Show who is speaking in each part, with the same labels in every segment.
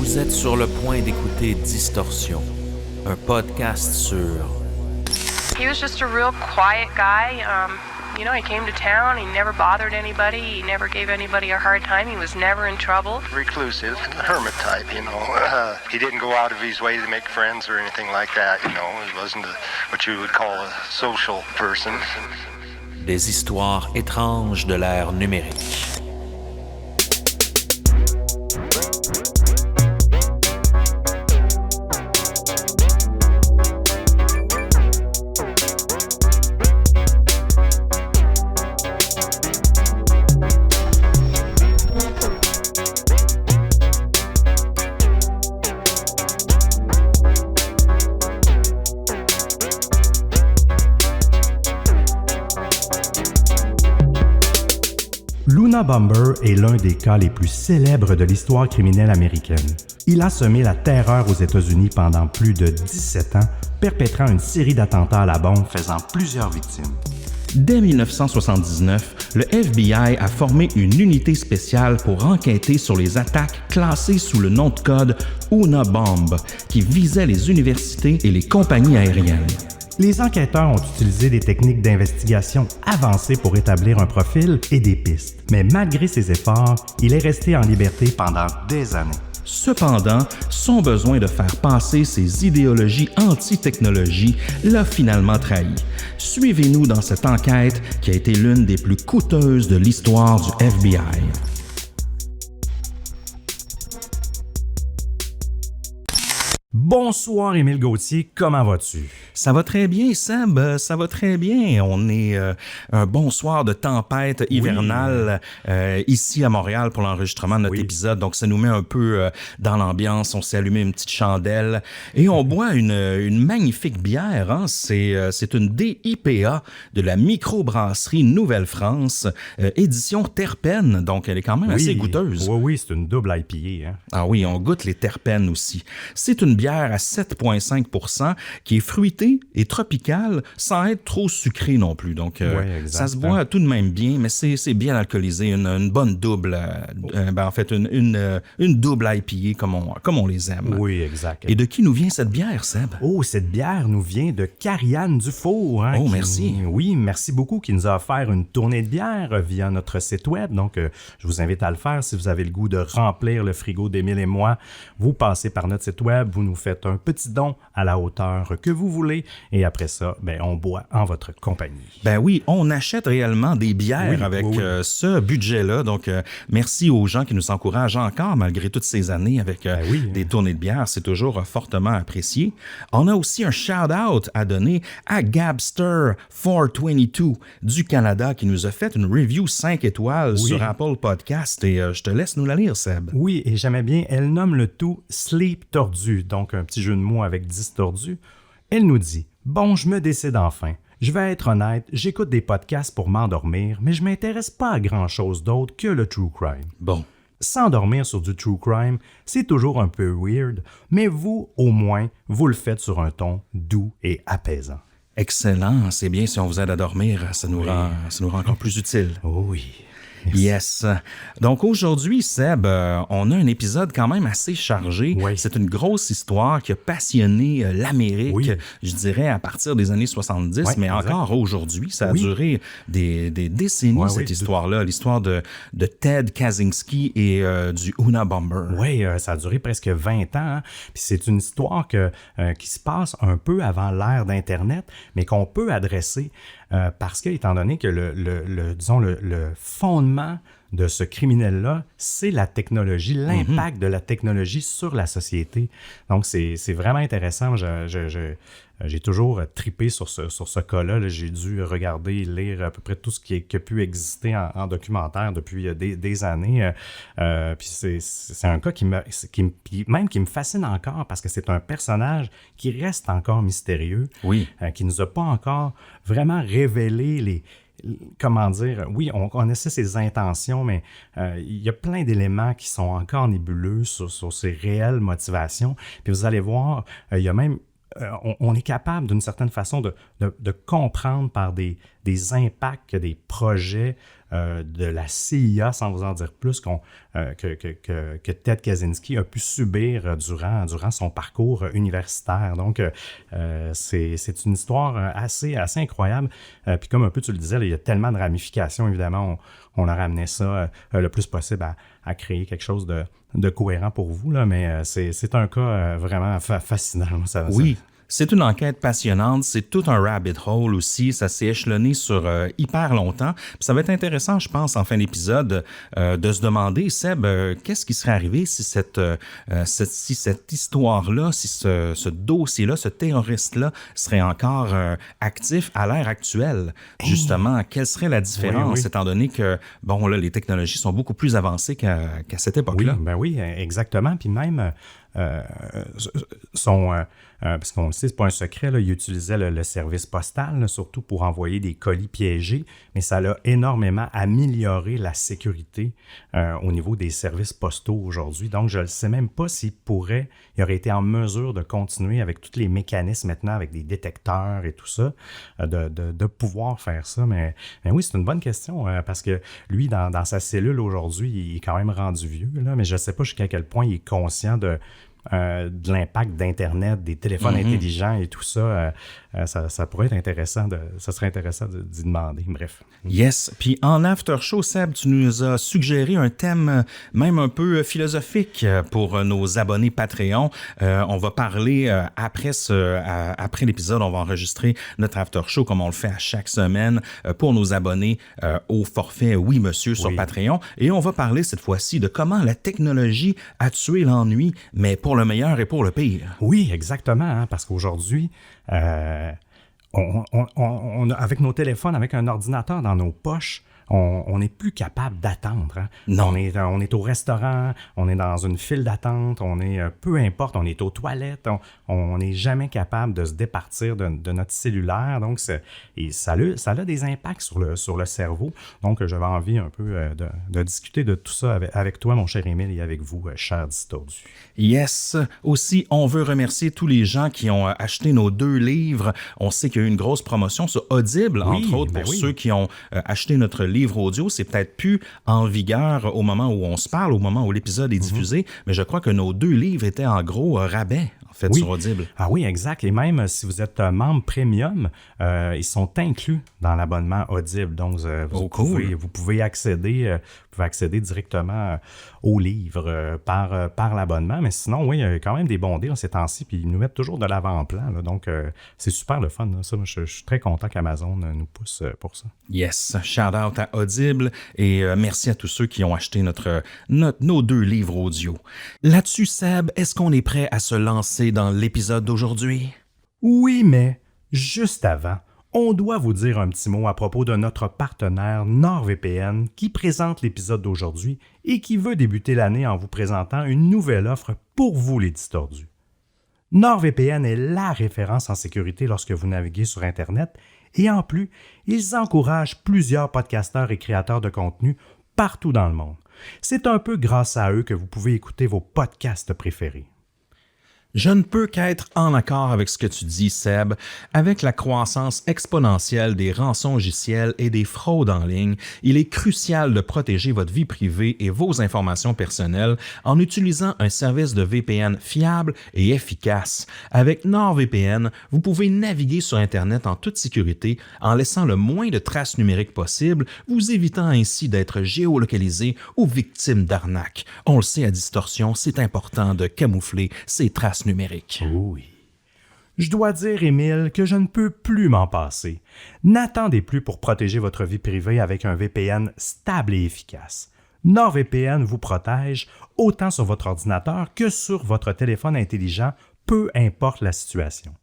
Speaker 1: Vous êtes sur le point d'écouter Distorsion, un podcast sur...
Speaker 2: He was just a real quiet guy. He came to town, he never bothered anybody, he never gave anybody a hard time, he was never in trouble.
Speaker 3: Reclusive, hermit type, he didn't go out of his way to make friends or anything like that, He wasn't what you would call a social person.
Speaker 1: Des histoires étranges de l'ère numérique.
Speaker 4: Luna Bomber est l'un des cas les plus célèbres de l'histoire criminelle américaine. Il a semé la terreur aux États-Unis pendant plus de 17 ans, perpétrant une série d'attentats à la bombe faisant plusieurs victimes.
Speaker 5: Dès 1979, le FBI a formé une unité spéciale pour enquêter sur les attaques classées sous le nom de code Unabomb, qui visaient les universités et les compagnies aériennes.
Speaker 4: Les enquêteurs ont utilisé des techniques d'investigation avancées pour établir un profil et des pistes. Mais malgré ces efforts, il est resté en liberté pendant des années.
Speaker 5: Cependant, son besoin de faire passer ses idéologies anti-technologie l'a finalement trahi. Suivez-nous dans cette enquête qui a été l'une des plus coûteuses de l'histoire du FBI.
Speaker 4: Bonsoir Émile Gauthier, comment vas-tu?
Speaker 5: Ça va très bien, Seb, ça va très bien. On est un bon soir de tempête hivernale ici à Montréal pour l'enregistrement de notre épisode. Donc, ça nous met un peu dans l'ambiance. On s'est allumé une petite chandelle et on boit une magnifique bière. Hein? C'est une DIPA de la microbrasserie Nouvelle-France, édition terpène. Donc, elle est quand même assez goûteuse.
Speaker 4: Oui, c'est une double IPA. Hein?
Speaker 5: Ah oui, on goûte les terpènes aussi. C'est une bière à 7,5% qui est fruitée et tropicale sans être trop sucrée non plus. Donc, ça se boit tout de même bien, mais c'est bien alcoolisé. Une bonne double, une double IPA comme on les aime.
Speaker 4: Oui, exact.
Speaker 5: Et de qui nous vient cette bière, Seb?
Speaker 4: Oh, cette bière nous vient de Karianne Dufour. Hein,
Speaker 5: merci.
Speaker 4: Oui, merci beaucoup, qui nous a offert une tournée de bière via notre site web. Donc, je vous invite à le faire si vous avez le goût de remplir le frigo d'Émile et moi. Vous passez par notre site web, vous nous faites un petit don à la hauteur que vous voulez et après ça, on boit en votre compagnie.
Speaker 5: Ben oui, on achète réellement des bières avec ce budget-là. Donc, merci aux gens qui nous encouragent encore malgré toutes ces années avec des tournées de bière. C'est toujours fortement apprécié. On a aussi un shout-out à donner à Gabster 422 du Canada qui nous a fait une review 5 étoiles sur Apple Podcast et je te laisse nous la lire, Seb.
Speaker 4: Oui, et j'aimais bien, elle nomme le tout Sleep Tordu, donc un petit jeu de mots avec distordu. Elle nous dit « Bon, je me décide enfin. Je vais être honnête, j'écoute des podcasts pour m'endormir, mais je m'intéresse pas à grand-chose d'autre que le true crime.
Speaker 5: Bon.
Speaker 4: S'endormir sur du true crime, c'est toujours un peu weird, mais vous, au moins, vous le faites sur un ton doux et apaisant. »
Speaker 5: Excellent, c'est bien si on vous aide à dormir, ça nous rend encore plus utile.
Speaker 4: Oh oui.
Speaker 5: Merci. Yes. Donc aujourd'hui, Seb, on a un épisode quand même assez chargé.
Speaker 4: Oui.
Speaker 5: C'est une grosse histoire qui a passionné l'Amérique, je dirais, à partir des années 70, mais exact. Encore aujourd'hui. Ça a duré des décennies, cette histoire-là, l'histoire de Ted Kaczynski et du Unabomber.
Speaker 4: Oui, ça a duré presque 20 ans. Hein? Puis c'est une histoire qui se passe un peu avant l'ère d'Internet, mais qu'on peut adresser parce que, étant donné que le fondement de ce criminel-là, c'est la technologie, l'impact de la technologie sur la société. Donc, c'est vraiment intéressant. J'ai toujours tripé sur ce cas-là. Là. J'ai dû regarder et lire à peu près tout ce qui a pu exister en documentaire depuis des années. Puis c'est un cas qui me fascine encore parce que c'est un personnage qui reste encore mystérieux, qui nous a pas encore vraiment révélé comment dire, oui, on connaissait ses intentions, mais il y a plein d'éléments qui sont encore nébuleux sur ses réelles motivations. Puis vous allez voir, il y a même on est capable d'une certaine façon de comprendre par des impacts que des projets de la CIA, sans vous en dire plus, que Ted Kaczynski a pu subir durant son parcours universitaire. Donc, c'est une histoire assez incroyable. Puis comme un peu tu le disais, là, il y a tellement de ramifications, évidemment, on a ramené ça le plus possible à créer quelque chose de cohérent pour vous, là, mais c'est un cas vraiment fascinant.
Speaker 5: Oui. C'est une enquête passionnante, c'est tout un rabbit hole aussi, ça s'est échelonné sur hyper longtemps. Puis ça va être intéressant, je pense, en fin d'épisode, de se demander, Seb, qu'est-ce qui serait arrivé si cette histoire-là, si ce dossier-là, ce terroriste-là serait encore actif à l'ère actuelle. Justement, quelle serait la différence, étant donné que, bon, là, les technologies sont beaucoup plus avancées qu'à cette époque-là.
Speaker 4: Oui, exactement. Puis même... parce qu'on le sait, c'est pas un secret, là, il utilisait le service postal, là, surtout pour envoyer des colis piégés, mais ça a énormément amélioré la sécurité au niveau des services postaux aujourd'hui. Donc, je ne sais même pas il aurait été en mesure de continuer avec tous les mécanismes maintenant, avec des détecteurs et tout ça, de pouvoir faire ça. Mais oui, c'est une bonne question, parce que lui, dans sa cellule aujourd'hui, il est quand même rendu vieux, là, mais je ne sais pas jusqu'à quel point il est conscient de l'impact d'Internet, des téléphones intelligents et tout ça. Ça pourrait être intéressant, ça serait intéressant d'y demander. Bref.
Speaker 5: Yes. Puis en after show, Seb, tu nous as suggéré un thème même un peu philosophique pour nos abonnés Patreon. On va parler après l'épisode, on va enregistrer notre after show comme on le fait à chaque semaine pour nos abonnés au forfait Oui Monsieur sur Patreon. Et on va parler cette fois-ci de comment la technologie a tué l'ennui, mais pour le meilleur et pour le pire.
Speaker 4: Oui, exactement, hein, parce qu'aujourd'hui, avec nos téléphones, avec un ordinateur dans nos poches, on n'est plus capable d'attendre. Hein?
Speaker 5: Non.
Speaker 4: On est au restaurant, on est dans une file d'attente, peu importe, on est aux toilettes, on n'est jamais capable de se départir de notre cellulaire. Donc, ça a des impacts sur le cerveau. Donc, j'avais envie un peu de discuter de tout ça avec toi, mon cher Émile, et avec vous, cher Distordu.
Speaker 5: Yes. Aussi, on veut remercier tous les gens qui ont acheté nos 2 livres. On sait qu'il y a eu une grosse promotion sur Audible, entre autres, pour ceux qui ont acheté notre livre audio. C'est peut-être plus en vigueur au moment où on se parle, au moment où l'épisode est diffusé, mais je crois que nos 2 livres étaient en gros rabais, en fait, sur Audible.
Speaker 4: Ah oui, exact. Et même si vous êtes membre premium, ils sont inclus dans l'abonnement Audible. Donc, vous pouvez accéder directement aux livres par l'abonnement. Mais sinon, oui, il y a quand même des bons deals ces temps-ci, puis ils nous mettent toujours de l'avant-plan. Là, donc, c'est super le fun. Là, ça, je suis très content qu'Amazon nous pousse pour ça.
Speaker 5: Yes. Shout-out à Audible et merci à tous ceux qui ont acheté nos 2 livres audio. Là-dessus, Seb, est-ce qu'on est prêt à se lancer dans l'épisode d'aujourd'hui?
Speaker 4: Oui, mais juste avant, on doit vous dire un petit mot à propos de notre partenaire NordVPN qui présente l'épisode d'aujourd'hui et qui veut débuter l'année en vous présentant une nouvelle offre pour vous les distordus. NordVPN est la référence en sécurité lorsque vous naviguez sur Internet et en plus, ils encouragent plusieurs podcasteurs et créateurs de contenu partout dans le monde. C'est un peu grâce à eux que vous pouvez écouter vos podcasts préférés.
Speaker 5: Je ne peux qu'être en accord avec ce que tu dis, Seb. Avec la croissance exponentielle des rançongiciels et des fraudes en ligne, il est crucial de protéger votre vie privée et vos informations personnelles en utilisant un service de VPN fiable et efficace. Avec NordVPN, vous pouvez naviguer sur Internet en toute sécurité en laissant le moins de traces numériques possible, vous évitant ainsi d'être géolocalisé ou victime d'arnaques. On le sait à Distorsion, c'est important de camoufler ces traces numérique.
Speaker 4: Oui. Je dois dire, Émile, que je ne peux plus m'en passer. N'attendez plus pour protéger votre vie privée avec un VPN stable et efficace. NordVPN vous protège autant sur votre ordinateur que sur votre téléphone intelligent, peu importe la situation.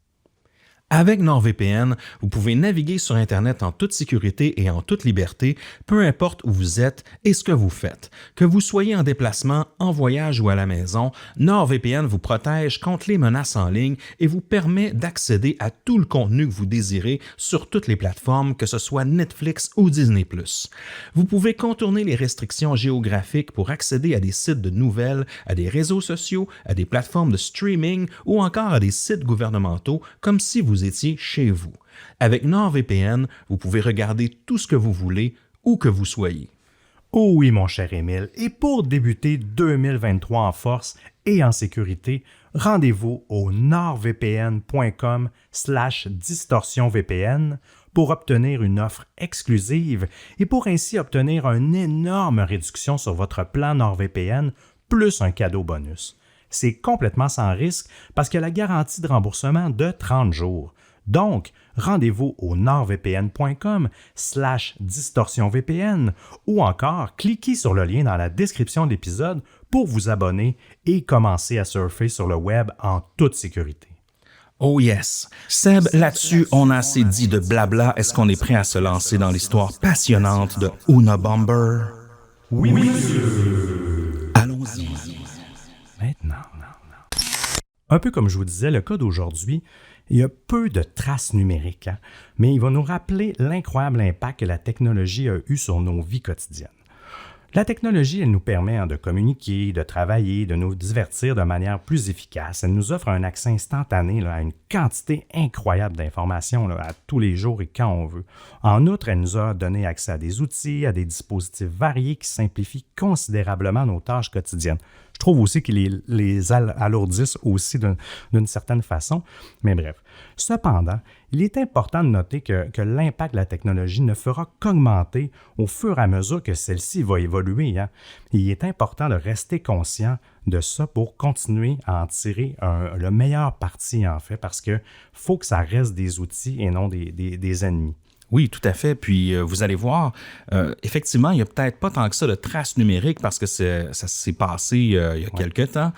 Speaker 5: Avec NordVPN, vous pouvez naviguer sur Internet en toute sécurité et en toute liberté, peu importe où vous êtes et ce que vous faites. Que vous soyez en déplacement, en voyage ou à la maison, NordVPN vous protège contre les menaces en ligne et vous permet d'accéder à tout le contenu que vous désirez sur toutes les plateformes, que ce soit Netflix ou Disney+. Vous pouvez contourner les restrictions géographiques pour accéder à des sites de nouvelles, à des réseaux sociaux, à des plateformes de streaming ou encore à des sites gouvernementaux comme si vous étiez chez vous. Avec NordVPN, vous pouvez regarder tout ce que vous voulez, où que vous soyez.
Speaker 4: Oh oui, mon cher Émile, et pour débuter 2023 en force et en sécurité, rendez-vous au nordvpn.com/distorsionvpn pour obtenir une offre exclusive et pour ainsi obtenir une énorme réduction sur votre plan NordVPN plus un cadeau bonus. C'est complètement sans risque parce qu'il y a la garantie de remboursement de 30 jours. Donc, rendez-vous au nordvpn.com/distorsionvpn ou encore cliquez sur le lien dans la description de l'épisode pour vous abonner et commencer à surfer sur le web en toute sécurité.
Speaker 5: Oh yes. Seb, là-dessus, on a assez dit de blabla. Est-ce qu'on est prêt à se lancer dans l'histoire passionnante de Unabomber?
Speaker 4: Oui, monsieur.
Speaker 5: Allons-y.
Speaker 4: Maintenant. Un peu comme je vous disais, le cas d'aujourd'hui, il y a peu de traces numériques, mais il va nous rappeler l'incroyable impact que la technologie a eu sur nos vies quotidiennes. La technologie, elle nous permet de communiquer, de travailler, de nous divertir de manière plus efficace. Elle nous offre un accès instantané à une quantité incroyable d'informations à tous les jours et quand on veut. En outre, elle nous a donné accès à des outils, à des dispositifs variés qui simplifient considérablement nos tâches quotidiennes. Je trouve aussi qu'ils les alourdissent aussi d'une certaine façon, mais bref. Cependant, il est important de noter que l'impact de la technologie ne fera qu'augmenter au fur et à mesure que celle-ci va évoluer. Il est important de rester conscient de ça pour continuer à en tirer le meilleur parti, en fait, parce qu'il faut que ça reste des outils et non des ennemis.
Speaker 5: Oui, tout à fait. Puis vous allez voir, effectivement, il n'y a peut-être pas tant que ça de traces numériques parce que ça s'est passé il y a quelque temps.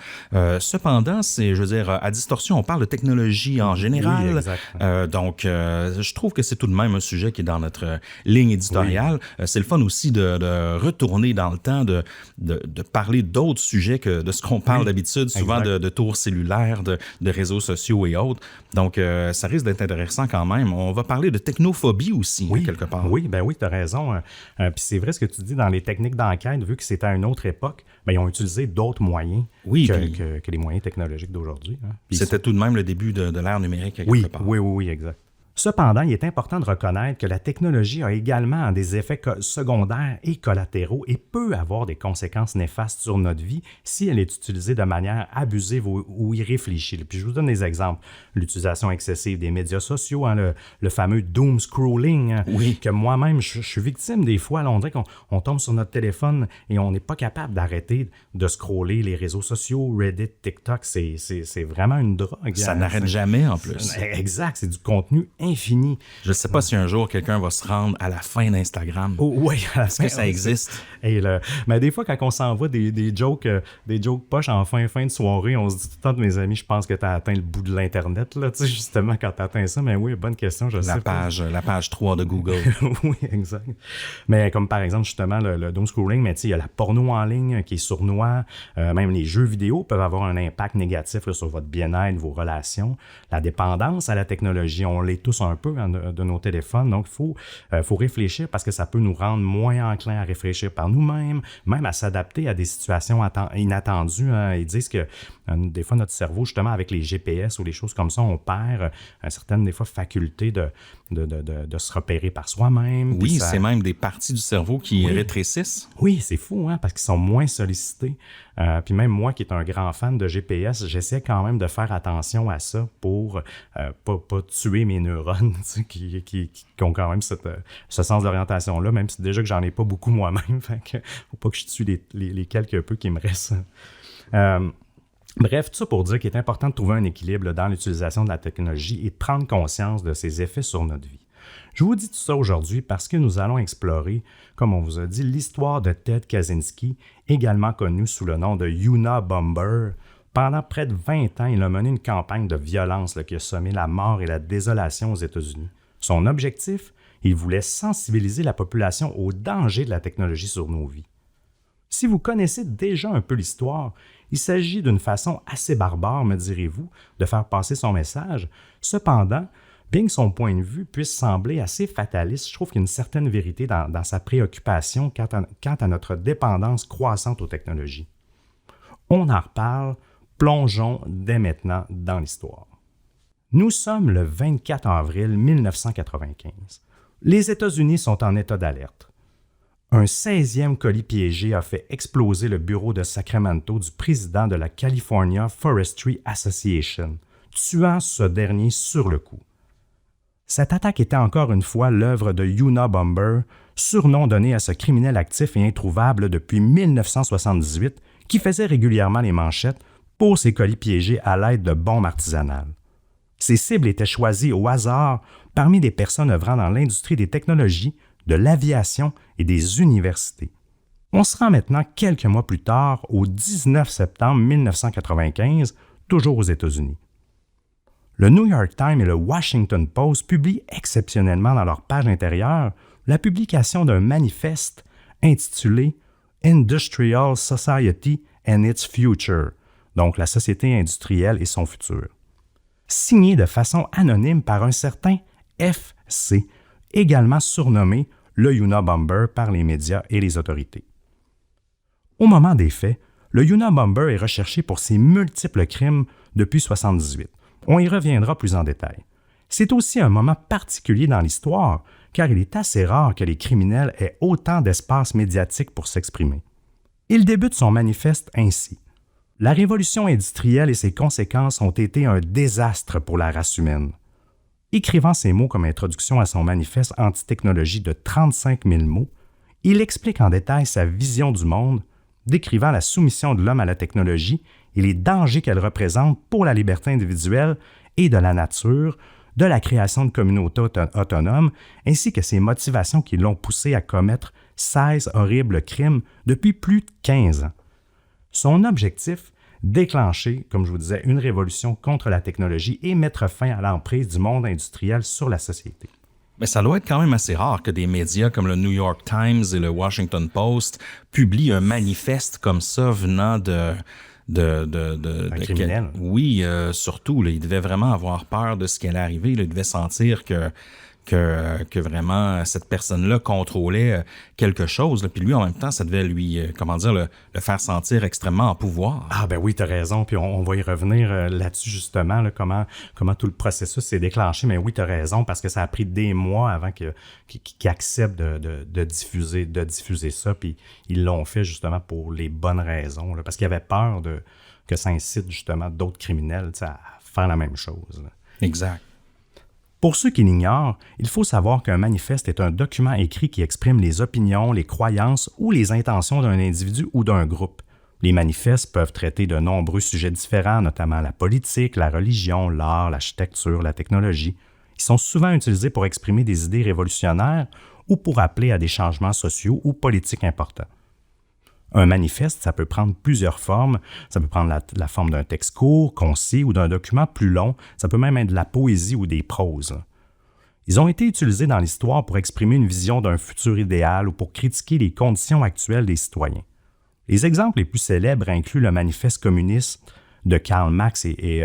Speaker 5: Cependant, je veux dire, à Distorsion, on parle de technologie en général.
Speaker 4: Oui, exact.
Speaker 5: Donc, je trouve que c'est tout de même un sujet qui est dans notre ligne éditoriale. Oui. C'est le fun aussi de retourner dans le temps, de parler d'autres sujets que de ce qu'on parle d'habitude, souvent de tours cellulaires, de réseaux sociaux et autres. Donc, ça risque d'être intéressant quand même. On va parler de technophobie aussi, quelque part.
Speaker 4: Oui, tu as raison. Puis c'est vrai ce que tu dis dans les techniques d'enquête, vu que c'était à une autre époque, ils ont utilisé d'autres moyens que les moyens technologiques d'aujourd'hui.
Speaker 5: C'était tout de même le début de l'ère numérique, quelque part.
Speaker 4: Oui, exact. Cependant, il est important de reconnaître que la technologie a également des effets secondaires et collatéraux et peut avoir des conséquences néfastes sur notre vie si elle est utilisée de manière abusive ou irréfléchie. Puis je vous donne des exemples. L'utilisation excessive des médias sociaux, le fameux doom scrolling, que moi-même, je suis victime des fois. On dirait qu'on tombe sur notre téléphone et on n'est pas capable d'arrêter de scroller les réseaux sociaux, Reddit, TikTok. C'est vraiment une drogue.
Speaker 5: Ça n'arrête jamais, en plus.
Speaker 4: Exact, c'est du contenu infini.
Speaker 5: Je ne sais pas si un jour quelqu'un va se rendre à la fin d'Instagram.
Speaker 4: Oh, oui.
Speaker 5: Est-ce que ça existe?
Speaker 4: Mais des fois, quand on s'envoie des jokes poches en fin de soirée, on se dit tout le temps de mes amis, je pense que tu as atteint le bout de l'Internet, là, tu sais, justement, quand tu as atteint ça. Mais oui, bonne question, je sais pas.
Speaker 5: La page 3 de Google.
Speaker 4: Oui, exact. Mais comme par exemple, justement, le doom scrolling, mais tu sais, il y a la porno en ligne qui est sournois. Même les jeux vidéo peuvent avoir un impact négatif sur votre bien-être, vos relations. La dépendance à la technologie, on l'est tous un peu de nos téléphones. Donc, il faut réfléchir parce que ça peut nous rendre moins enclins à réfléchir par nous-mêmes, même à s'adapter à des situations inattendues. Ils disent que des fois, notre cerveau, justement, avec les GPS ou les choses comme ça, on perd certaines, des fois, facultés de se repérer par soi-même.
Speaker 5: Oui, c'est même des parties du cerveau qui rétrécissent.
Speaker 4: Oui, c'est fou, parce qu'ils sont moins sollicités. Puis même moi, qui est un grand fan de GPS, j'essaie quand même de faire attention à ça pour pas tuer mes neurones qui ont quand même ce sens d'orientation-là, même si déjà que j'en ai pas beaucoup moi-même. Fait que faut pas que je tue les quelques peu qui me restent. Bref, tout ça pour dire qu'il est important de trouver un équilibre dans l'utilisation de la technologie et de prendre conscience de ses effets sur notre vie. Je vous dis tout ça aujourd'hui parce que nous allons explorer, comme on vous a dit, l'histoire de Ted Kaczynski, également connu sous le nom de Unabomber. Pendant près de 20 ans, il a mené une campagne de violence qui a semé la mort et la désolation aux États-Unis. Son objectif, il voulait sensibiliser la population aux dangers de la technologie sur nos vies. Si vous connaissez déjà un peu l'histoire, il s'agit d'une façon assez barbare, me direz-vous, de faire passer son message. Cependant, bien que son point de vue puisse sembler assez fataliste, je trouve qu'il y a une certaine vérité dans sa préoccupation quant à notre dépendance croissante aux technologies. On en reparle, plongeons dès maintenant dans l'histoire. Nous sommes le 24 avril 1995. Les États-Unis sont en état d'alerte. un 16e colis piégé a fait exploser le bureau de Sacramento du président de la California Forestry Association, tuant ce dernier sur le coup. Cette attaque était encore une fois l'œuvre de Unabomber, surnom donné à ce criminel actif et introuvable depuis 1978 qui faisait régulièrement les manchettes pour ses colis piégés à l'aide de bombes artisanales. Ses cibles étaient choisies au hasard parmi des personnes œuvrant dans l'industrie des technologies, de l'aviation et des universités. On se rend maintenant quelques mois plus tard, au 19 septembre 1995, toujours aux États-Unis. Le New York Times et le Washington Post publient exceptionnellement dans leur page intérieure la publication d'un manifeste intitulé « Industrial Society and its Future », donc la société industrielle et son futur, signé de façon anonyme par un certain F.C., également surnommé le Unabomber par les médias et les autorités. Au moment des faits, le Unabomber est recherché pour ses multiples crimes depuis 1978. On y reviendra plus en détail. C'est aussi un moment particulier dans l'histoire, car il est assez rare que les criminels aient autant d'espace médiatique pour s'exprimer. Il débute son manifeste ainsi. La révolution industrielle et ses conséquences ont été un désastre pour la race humaine. Écrivant ces mots comme introduction à son manifeste anti-technologie de 35 000 mots, il explique en détail sa vision du monde, décrivant la soumission de l'homme à la technologie et les dangers qu'elle représente pour la liberté individuelle et de la nature, de la création de communautés autonomes, ainsi que ses motivations qui l'ont poussé à commettre 16 horribles crimes depuis plus de 15 ans. Son objectif, déclencher, comme je vous disais, une révolution contre la technologie et mettre fin à l'emprise du monde industriel sur la société.
Speaker 5: Mais ça doit être quand même assez rare que des médias comme le New York Times et le Washington Post publient un manifeste comme ça venant de
Speaker 4: criminel.
Speaker 5: Oui, surtout, là, il devait vraiment avoir peur de ce qui allait arriver. Là, il devait sentir que vraiment cette personne-là contrôlait quelque chose. Là. Puis lui, en même temps, ça devait lui, le faire sentir extrêmement en pouvoir.
Speaker 4: Ah ben oui, tu as raison. Puis on va y revenir là-dessus justement, là, comment tout le processus s'est déclenché. Mais oui, tu as raison, parce que ça a pris des mois avant qu'il accepte de diffuser ça. Puis ils l'ont fait justement pour les bonnes raisons, là, parce qu'ils avaient peur que ça incite justement d'autres criminels à faire la même chose. Là.
Speaker 5: Exact.
Speaker 4: Pour ceux qui l'ignorent, il faut savoir qu'un manifeste est un document écrit qui exprime les opinions, les croyances ou les intentions d'un individu ou d'un groupe. Les manifestes peuvent traiter de nombreux sujets différents, notamment la politique, la religion, l'art, l'architecture, la technologie. Ils sont souvent utilisés pour exprimer des idées révolutionnaires ou pour appeler à des changements sociaux ou politiques importants. Un manifeste, ça peut prendre plusieurs formes. Ça peut prendre la forme d'un texte court, concis ou d'un document plus long. Ça peut même être de la poésie ou des proses. Ils ont été utilisés dans l'histoire pour exprimer une vision d'un futur idéal ou pour critiquer les conditions actuelles des citoyens. Les exemples les plus célèbres incluent le manifeste communiste de Karl Marx et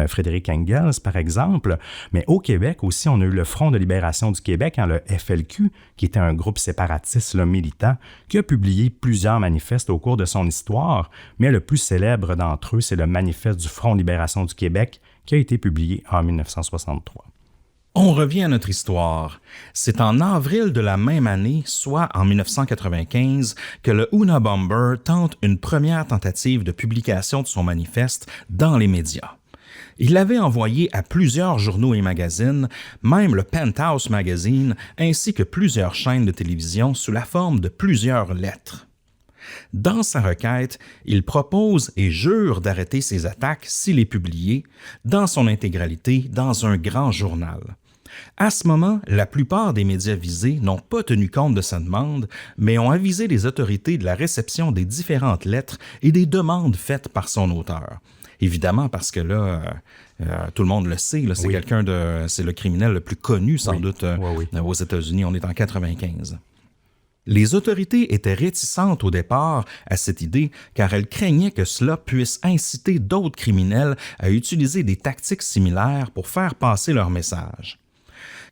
Speaker 4: Frédéric Engels, par exemple. Mais au Québec aussi, on a eu le Front de libération du Québec, le FLQ, qui était un groupe séparatiste militant, qui a publié plusieurs manifestes au cours de son histoire, mais le plus célèbre d'entre eux, c'est le manifeste du Front de libération du Québec, qui a été publié en 1963.
Speaker 5: On revient à notre histoire. C'est en avril de la même année, soit en 1995, que le Unabomber tente une première tentative de publication de son manifeste dans les médias. Il l'avait envoyé à plusieurs journaux et magazines, même le Penthouse Magazine, ainsi que plusieurs chaînes de télévision sous la forme de plusieurs lettres. Dans sa requête, il propose et jure d'arrêter ses attaques s'il est publié, dans son intégralité, dans un grand journal. À ce moment, la plupart des médias visés n'ont pas tenu compte de sa demande, mais ont avisé les autorités de la réception des différentes lettres et des demandes faites par son auteur. Évidemment, parce que là, tout le monde le sait, là, c'est
Speaker 4: oui.
Speaker 5: C'est le criminel le plus connu, sans doute, aux États-Unis. On est en 1995. Les autorités étaient réticentes au départ à cette idée car elles craignaient que cela puisse inciter d'autres criminels à utiliser des tactiques similaires pour faire passer leur message.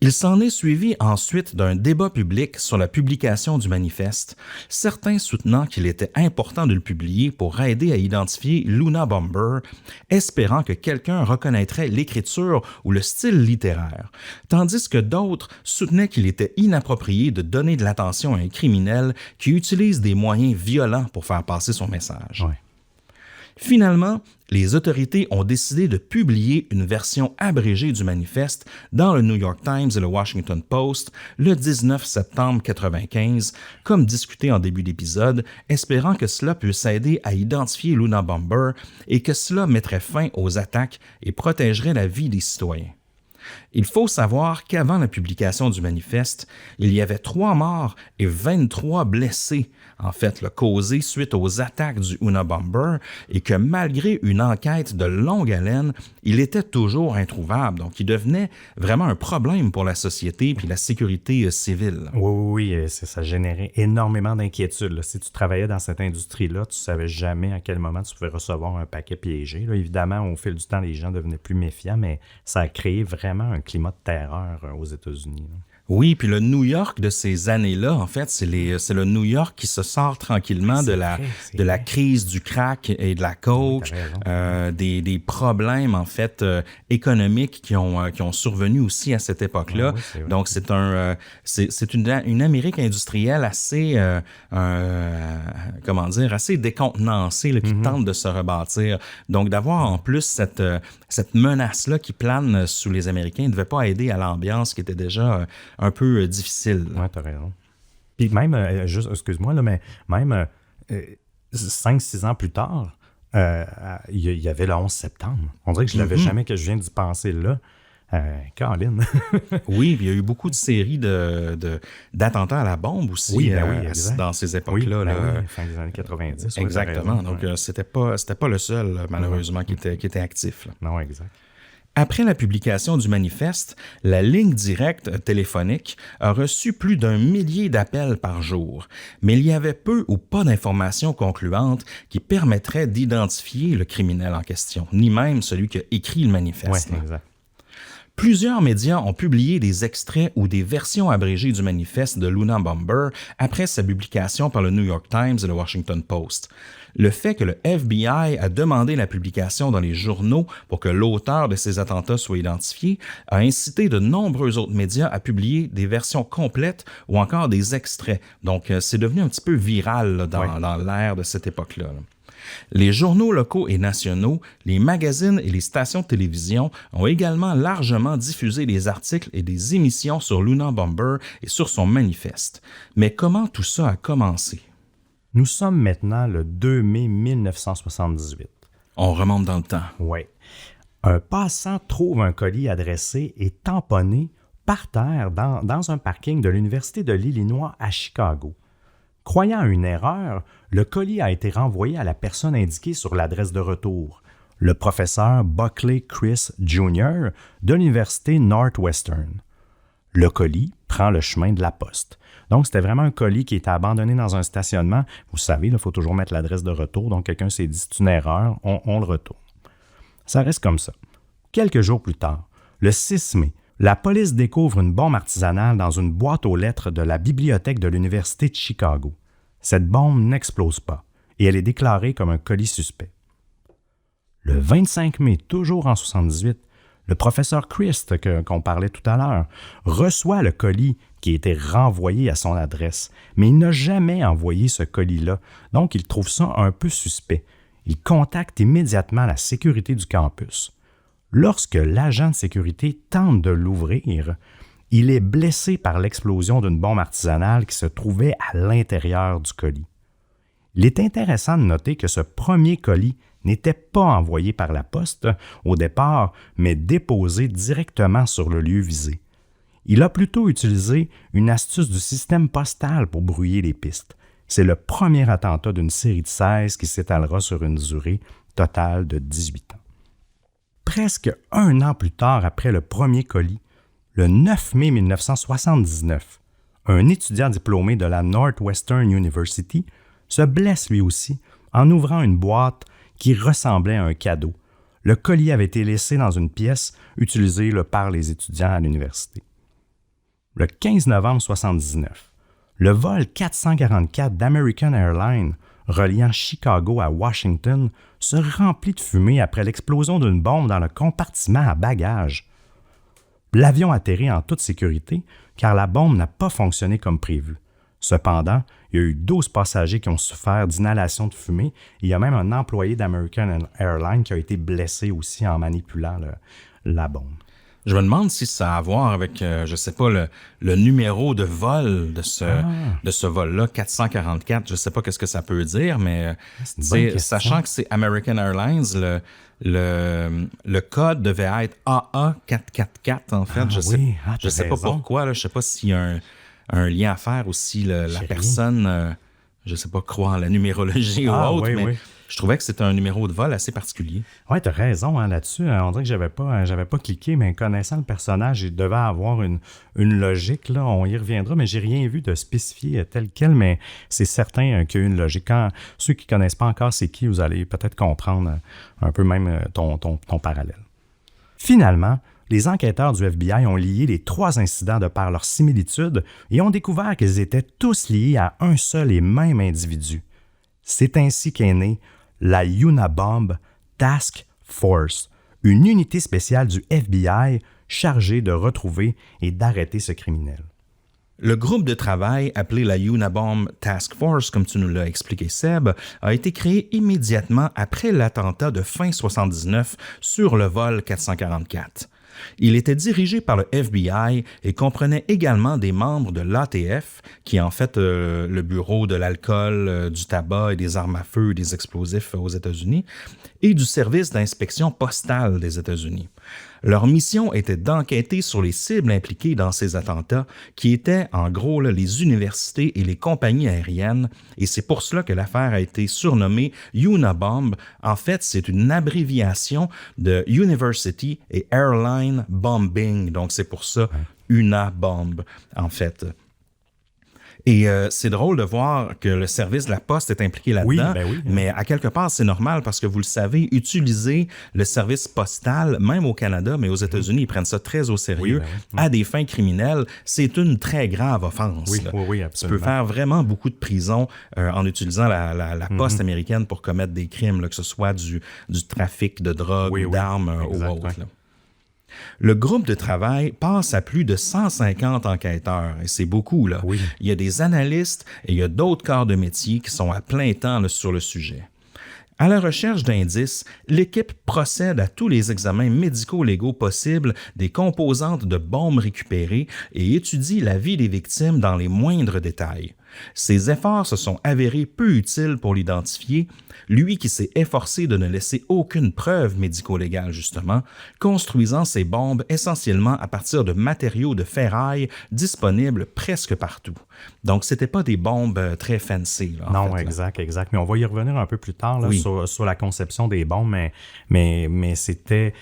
Speaker 5: Il s'en est suivi ensuite d'un débat public sur la publication du manifeste, certains soutenant qu'il était important de le publier pour aider à identifier Luna Bomber, espérant que quelqu'un reconnaîtrait l'écriture ou le style littéraire, tandis que d'autres soutenaient qu'il était inapproprié de donner de l'attention à un criminel qui utilise des moyens violents pour faire passer son message.
Speaker 4: Ouais.
Speaker 5: Finalement, les autorités ont décidé de publier une version abrégée du manifeste dans le New York Times et le Washington Post le 19 septembre 1995, comme discuté en début d'épisode, espérant que cela puisse aider à identifier Luna Bomber et que cela mettrait fin aux attaques et protégerait la vie des citoyens. Il faut savoir qu'avant la publication du manifeste, il y avait 3 morts et 23 blessés, en fait, causés suite aux attaques du Unabomber, et que malgré une enquête de longue haleine, il était toujours introuvable. Donc, il devenait vraiment un problème pour la société et la sécurité civile.
Speaker 4: Oui, ça générait énormément d'inquiétudes. Là. Si tu travaillais dans cette industrie-là, tu ne savais jamais à quel moment tu pouvais recevoir un paquet piégé. Là, évidemment, au fil du temps, les gens devenaient plus méfiants, mais ça a créé vraiment un climat de terreur aux États-Unis. Là.
Speaker 5: Oui, puis le New York de ces années-là, en fait, c'est le New York qui se sort tranquillement de la crise du crack et de la coke, des problèmes, en fait, économiques qui ont survenu aussi à cette époque-là.
Speaker 4: Oui,
Speaker 5: donc, c'est une Amérique industrielle assez, assez décontenancée, là, qui tente de se rebâtir. Donc, d'avoir en plus cette menace-là qui plane sous les Américains ne devait pas aider à l'ambiance qui était déjà un peu difficile.
Speaker 4: Oui, t'as raison. Puis même, excuse-moi, là, mais même 5-6 ans plus tard, il y avait le 11 septembre. On dirait que je l'avais jamais, que je viens d'y penser là. Caroline.
Speaker 5: Oui, puis il y a eu beaucoup de séries d'attentats à la bombe aussi dans ces époques-là.
Speaker 4: Oui, fin des années 90.
Speaker 5: Exactement. Donc, c'était pas le seul, malheureusement, qui était actif. Là.
Speaker 4: Non, exact.
Speaker 5: Après la publication du manifeste, la ligne directe téléphonique a reçu plus d'1 millier d'appels par jour, mais il y avait peu ou pas d'informations concluantes qui permettraient d'identifier le criminel en question, ni même celui qui a écrit le manifeste.
Speaker 4: Oui, exact.
Speaker 5: Plusieurs médias ont publié des extraits ou des versions abrégées du manifeste de Luna Bomber après sa publication par le New York Times et le Washington Post. Le fait que le FBI a demandé la publication dans les journaux pour que l'auteur de ces attentats soit identifié a incité de nombreux autres médias à publier des versions complètes ou encore des extraits. Donc, c'est devenu un petit peu viral là, dans l'ère de cette époque-là. Les journaux locaux et nationaux, les magazines et les stations de télévision ont également largement diffusé des articles et des émissions sur Luna Bomber et sur son manifeste. Mais comment tout ça a commencé?
Speaker 4: Nous sommes maintenant le 2 mai 1978.
Speaker 5: On remonte dans le temps.
Speaker 4: Oui. Un passant trouve un colis adressé et tamponné par terre dans un parking de l'Université de l'Illinois à Chicago. Croyant à une erreur, le colis a été renvoyé à la personne indiquée sur l'adresse de retour, le professeur Buckley Chris Jr. de l'Université Northwestern. Le colis prend le chemin de la poste. Donc, c'était vraiment un colis qui était abandonné dans un stationnement. Vous savez, il faut toujours mettre l'adresse de retour. Donc, quelqu'un s'est dit, c'est une erreur, on le retourne. Ça reste comme ça. Quelques jours plus tard, le 6 mai, la police découvre une bombe artisanale dans une boîte aux lettres de la bibliothèque de l'Université de Chicago. Cette bombe n'explose pas et elle est déclarée comme un colis suspect. Le 25 mai, toujours en 78, le professeur Christ, qu'on parlait tout à l'heure, reçoit le colis qui a été renvoyé à son adresse, mais il n'a jamais envoyé ce colis-là, donc il trouve ça un peu suspect. Il contacte immédiatement la sécurité du campus. Lorsque l'agent de sécurité tente de l'ouvrir, il est blessé par l'explosion d'une bombe artisanale qui se trouvait à l'intérieur du colis. Il est intéressant de noter que ce premier colis n'était pas envoyé par la poste au départ, mais déposé directement sur le lieu visé. Il a plutôt utilisé une astuce du système postal pour brouiller les pistes. C'est le premier attentat d'une série de 16 qui s'étalera sur une durée totale de 18 ans. Presque 1 an plus tard après le premier colis, le 9 mai 1979, un étudiant diplômé de la Northwestern University se blesse lui aussi en ouvrant une boîte qui ressemblait à un cadeau. Le colis avait été laissé dans une pièce utilisée par les étudiants à l'université. Le 15 novembre 1979, le vol 444 d'American Airlines reliant Chicago à Washington se remplit de fumée après l'explosion d'une bombe dans le compartiment à bagages. L'avion atterrit en toute sécurité car la bombe n'a pas fonctionné comme prévu. Cependant, il y a eu 12 passagers qui ont souffert d'inhalation de fumée et il y a même un employé d'American Airlines qui a été blessé aussi en manipulant la bombe.
Speaker 5: Je me demande si ça a à voir avec, je sais pas, le numéro de vol de ce vol-là, 444. Je sais pas qu'est-ce que ça peut dire, mais sachant que c'est American Airlines, le code devait être AA444, en fait. Je sais pas pourquoi, là, je sais pas s'il y a un lien à faire aussi, la personne, je sais pas, croit en la numérologie ou autre, mais je trouvais que c'était un numéro de vol assez particulier. Oui,
Speaker 4: tu as raison là-dessus. On dirait que j'avais pas cliqué, mais connaissant le personnage, il devait avoir une logique. Là, on y reviendra, mais j'ai rien vu de spécifié tel quel, mais c'est certain qu'il y a une logique. Quand ceux qui ne connaissent pas encore c'est qui, vous allez peut-être comprendre un peu même ton parallèle. Finalement, les enquêteurs du FBI ont lié les 3 incidents de par leur similitude et ont découvert qu'ils étaient tous liés à un seul et même individu. C'est ainsi qu'est née la Unabomb Task Force, une unité spéciale du FBI chargée de retrouver et d'arrêter ce criminel.
Speaker 5: Le groupe de travail appelé la Unabomb Task Force, comme tu nous l'as expliqué Seb, a été créé immédiatement après l'attentat de fin 79 sur le vol 444. Il était dirigé par le FBI et comprenait également des membres de l'ATF, qui est en fait le bureau de l'alcool, du tabac et des armes à feu et des explosifs aux États-Unis, et du service d'inspection postale des États-Unis. Leur mission était d'enquêter sur les cibles impliquées dans ces attentats, qui étaient en gros les universités et les compagnies aériennes, et c'est pour cela que l'affaire a été surnommée Unabomb. En fait, c'est une abréviation de University et Airline Bombing, donc c'est pour ça Unabomb, en fait. Et c'est drôle de voir que le service de la Poste est impliqué là-dedans, mais à quelque part, c'est normal parce que vous le savez, utiliser le service postal, même au Canada, mais aux États-Unis, ils prennent ça très au sérieux, à des fins criminelles, c'est une très grave offense.
Speaker 4: Oui, absolument.
Speaker 5: Tu peux faire vraiment beaucoup de prison en utilisant la Poste américaine pour commettre des crimes, là, que ce soit du trafic de drogue ou d'armes ou autre. Là. Le groupe de travail passe à plus de 150 enquêteurs, et c'est beaucoup, là.
Speaker 4: Oui.
Speaker 5: Il y a des analystes et il y a d'autres corps de métier qui sont à plein temps là, sur le sujet. À la recherche d'indices, l'équipe procède à tous les examens médico-légaux possibles des composantes de bombes récupérées et étudie la vie des victimes dans les moindres détails. Ses efforts se sont avérés peu utiles pour l'identifier, lui qui s'est efforcé de ne laisser aucune preuve médico-légale justement, construisant ses bombes essentiellement à partir de matériaux de ferraille disponibles presque partout. Donc, c'était pas des bombes très fancy. Là,
Speaker 4: non, fait, exact. Mais on va y revenir un peu plus tard là, sur la conception des bombes, mais c'était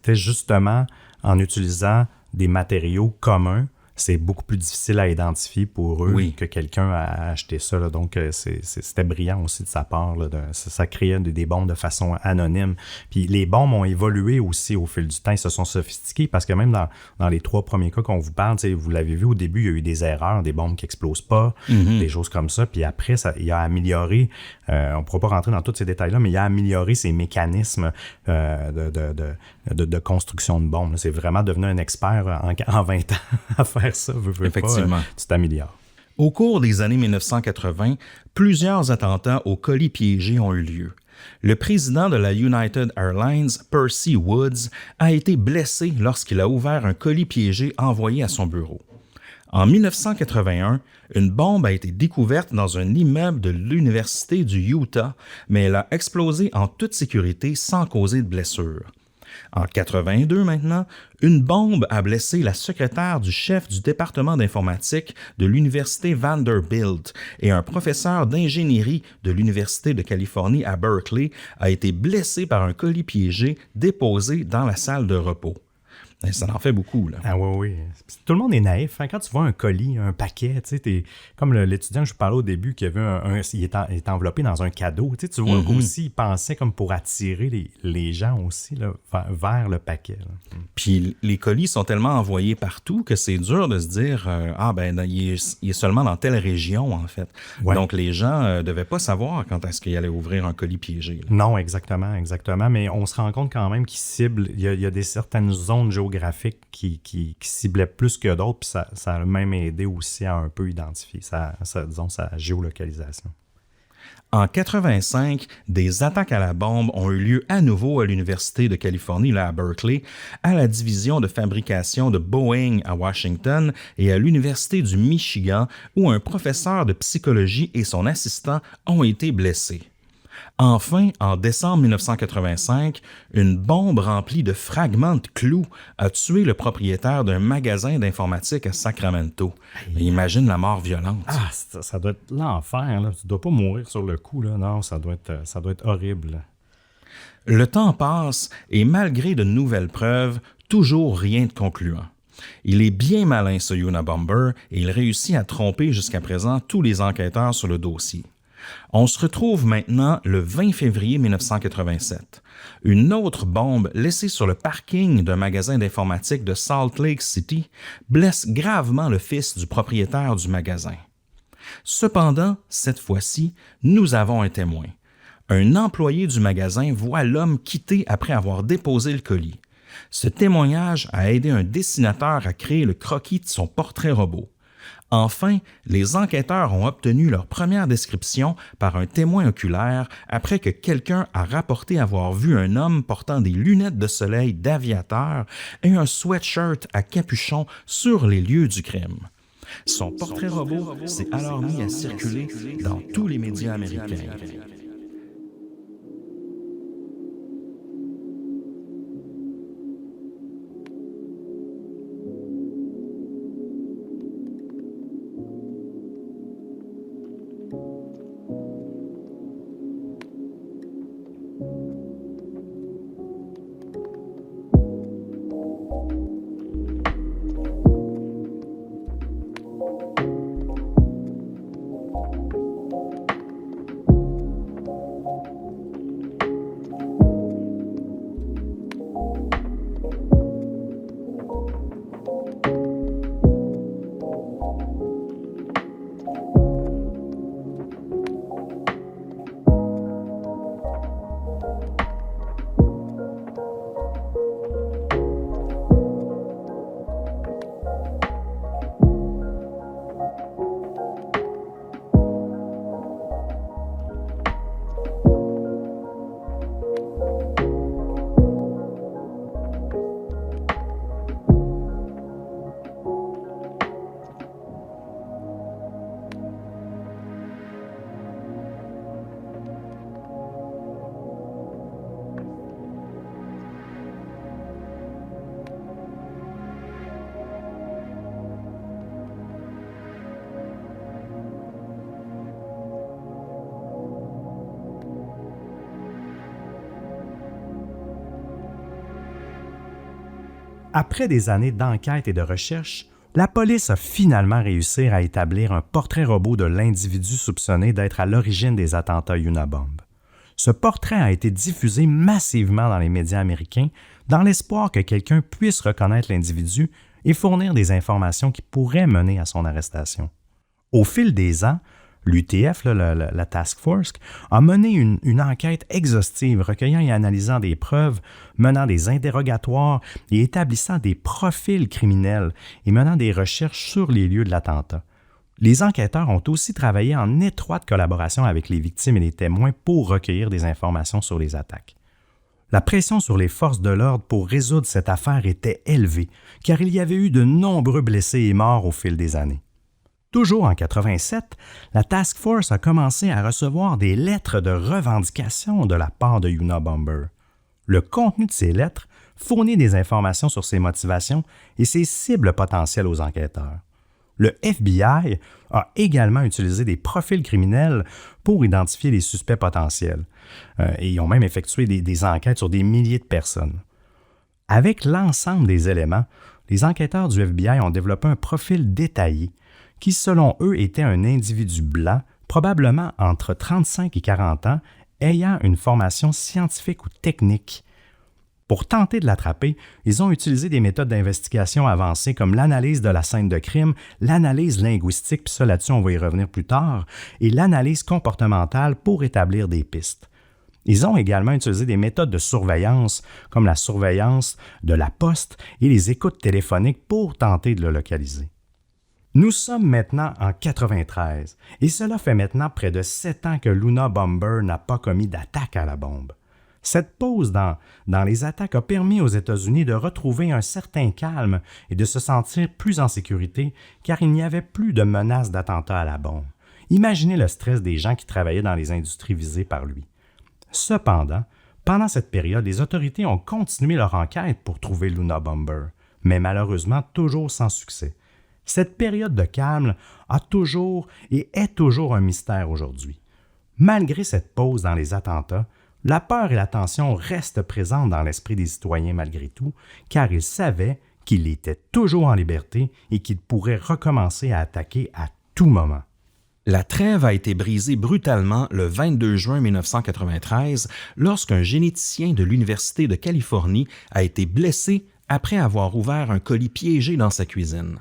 Speaker 4: justement en utilisant des matériaux communs. C'est beaucoup plus difficile à identifier pour eux que quelqu'un a acheté ça. Là. Donc, c'était brillant aussi de sa part. Là, ça créait des bombes de façon anonyme. Puis les bombes ont évolué aussi au fil du temps. Ils se sont sophistiqués parce que même dans les 3 premiers cas qu'on vous parle, vous l'avez vu au début, il y a eu des erreurs, des bombes qui n'explosent pas, des choses comme ça. Puis après, il a amélioré, on ne pourra pas rentrer dans tous ces détails-là, mais il a amélioré ses mécanismes de construction de bombes. Là. C'est vraiment devenu un expert en 20 ans à faire ça,
Speaker 5: effectivement.
Speaker 4: Pas, tu t'améliores.
Speaker 5: Au cours des années 1980, plusieurs attentats aux colis piégés ont eu lieu. Le président de la United Airlines, Percy Woods, a été blessé lorsqu'il a ouvert un colis piégé envoyé à son bureau. En 1981, une bombe a été découverte dans un immeuble de l'Université du Utah, mais elle a explosé en toute sécurité sans causer de blessure. En 82 maintenant, une bombe a blessé la secrétaire du chef du département d'informatique de l'Université Vanderbilt et un professeur d'ingénierie de l'Université de Californie à Berkeley a été blessé par un colis piégé déposé dans la salle de repos. Et ça en fait beaucoup, là.
Speaker 4: Ah oui. Tout le monde est naïf. Hein? Quand tu vois un colis, un paquet, tu sais, t'es comme l'étudiant que je vous parlais au début qui avait il est enveloppé dans un cadeau. Tu vois aussi, il pensait comme pour attirer les gens aussi là, vers le paquet. Là.
Speaker 5: Puis les colis sont tellement envoyés partout que c'est dur de se dire il est seulement dans telle région, en fait.
Speaker 4: Ouais.
Speaker 5: Donc les gens ne devaient pas savoir quand est-ce qu'ils allaient ouvrir un colis piégé. Là.
Speaker 4: Non, exactement. Mais on se rend compte quand même qu'ils ciblent. Il y a certaines zones géographiques qui ciblaient plus que d'autres, puis ça a même aidé aussi à un peu identifier sa géolocalisation.
Speaker 5: En 85, des attaques à la bombe ont eu lieu à nouveau à l'Université de Californie, là à Berkeley, à la division de fabrication de Boeing à Washington et à l'Université du Michigan, où un professeur de psychologie et son assistant ont été blessés. Enfin, en décembre 1985, une bombe remplie de fragments de clous a tué le propriétaire d'un magasin d'informatique à Sacramento. Imagine la mort violente.
Speaker 4: Ah, ça doit être l'enfer, là. Tu dois pas mourir sur le coup, là. Non, ça doit être horrible.
Speaker 5: Le temps passe et malgré de nouvelles preuves, toujours rien de concluant. Il est bien malin, ce Unabomber, et il réussit à tromper jusqu'à présent tous les enquêteurs sur le dossier. On se retrouve maintenant le 20 février 1987. Une autre bombe laissée sur le parking d'un magasin d'informatique de Salt Lake City blesse gravement le fils du propriétaire du magasin. Cependant, cette fois-ci, nous avons un témoin. Un employé du magasin voit l'homme quitter après avoir déposé le colis. Ce témoignage a aidé un dessinateur à créer le croquis de son portrait robot. Enfin, les enquêteurs ont obtenu leur première description par un témoin oculaire après que quelqu'un a rapporté avoir vu un homme portant des lunettes de soleil d'aviateur et un sweatshirt à capuchon sur les lieux du crime. Son portrait robot s'est alors mis à circuler dans tous les médias américains.
Speaker 4: Après des années d'enquête et de recherche, la police a finalement réussi à établir un portrait robot de l'individu soupçonné d'être à l'origine des attentats Unabomb. Ce portrait a été diffusé massivement dans les médias américains dans l'espoir que quelqu'un puisse reconnaître l'individu et fournir des informations qui pourraient mener à son arrestation. Au fil des ans, l'UTF, la Task Force, a mené une enquête exhaustive recueillant et analysant des preuves, menant des interrogatoires et établissant des profils criminels et menant des recherches sur les lieux de l'attentat. Les enquêteurs ont aussi travaillé en étroite collaboration avec les victimes et les témoins pour recueillir des informations sur les attaques. La pression sur les forces de l'ordre pour résoudre cette affaire était élevée, car il y avait eu de nombreux blessés et morts au fil des années. Toujours en 87, la Task Force a commencé à recevoir des lettres de revendication de la part de Unabomber. Le contenu de ces lettres fournit des informations sur ses motivations et ses cibles potentielles aux enquêteurs. Le FBI a également utilisé des profils criminels pour identifier les suspects potentiels et ils ont même effectué des enquêtes sur des milliers de personnes. Avec l'ensemble des éléments, les enquêteurs du FBI ont développé un profil détaillé qui, selon eux, était un individu blanc, probablement entre 35 et 40 ans, ayant une formation scientifique ou technique. Pour tenter de l'attraper, ils ont utilisé des méthodes d'investigation avancées comme l'analyse de la scène de crime, l'analyse linguistique, puis ça là-dessus on va y revenir plus tard, et l'analyse comportementale pour établir des pistes. Ils ont également utilisé des méthodes de surveillance comme la surveillance de la poste et les écoutes téléphoniques pour tenter de le localiser. Nous sommes maintenant en 93 et cela fait maintenant près de 7 ans que Luna Bomber n'a pas commis d'attaque à la bombe. Cette pause dans les attaques a permis aux États-Unis de retrouver un certain calme et de se sentir plus en sécurité car il n'y avait plus de menace d'attentat à la bombe. Imaginez le stress des gens qui travaillaient dans les industries visées par lui. Cependant, pendant cette période, les autorités ont continué leur enquête pour trouver Luna Bomber, mais malheureusement toujours sans succès. Cette période de calme a toujours et est toujours un mystère aujourd'hui. Malgré cette pause dans les attentats, la peur et la tension restent présentes dans l'esprit des citoyens malgré tout, car ils savaient qu'il était toujours en liberté et qu'il pourrait recommencer à attaquer à tout moment.
Speaker 5: La trêve a été brisée brutalement le 22 juin 1993 lorsqu'un généticien de l'Université de Californie a été blessé après avoir ouvert un colis piégé dans sa cuisine.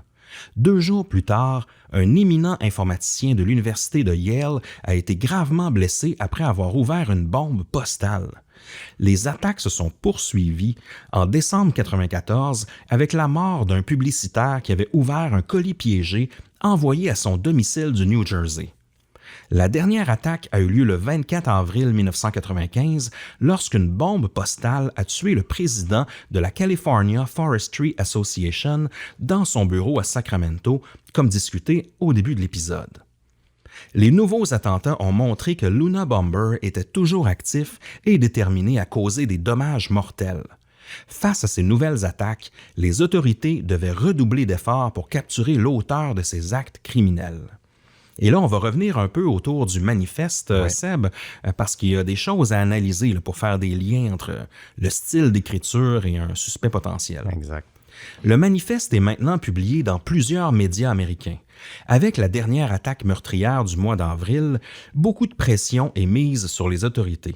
Speaker 5: 2 jours plus tard, un éminent informaticien de l'Université de Yale a été gravement blessé après avoir ouvert une bombe postale. Les attaques se sont poursuivies en décembre 1994 avec la mort d'un publicitaire qui avait ouvert un colis piégé envoyé à son domicile du New Jersey. La dernière attaque a eu lieu le 24 avril 1995 lorsqu'une bombe postale a tué le président de la California Forestry Association dans son bureau à Sacramento, comme discuté au début de l'épisode. Les nouveaux attentats ont montré que Luna Bomber était toujours actif et déterminé à causer des dommages mortels. Face à ces nouvelles attaques, les autorités devaient redoubler d'efforts pour capturer l'auteur de ces actes criminels. Et là, on va revenir un peu autour du manifeste, ouais. Seb, parce qu'il y a des choses à analyser là, pour faire des liens entre le style d'écriture et un suspect potentiel.
Speaker 4: Exact.
Speaker 5: Le manifeste est maintenant publié dans plusieurs médias américains. Avec la dernière attaque meurtrière du mois d'avril, beaucoup de pression est mise sur les autorités.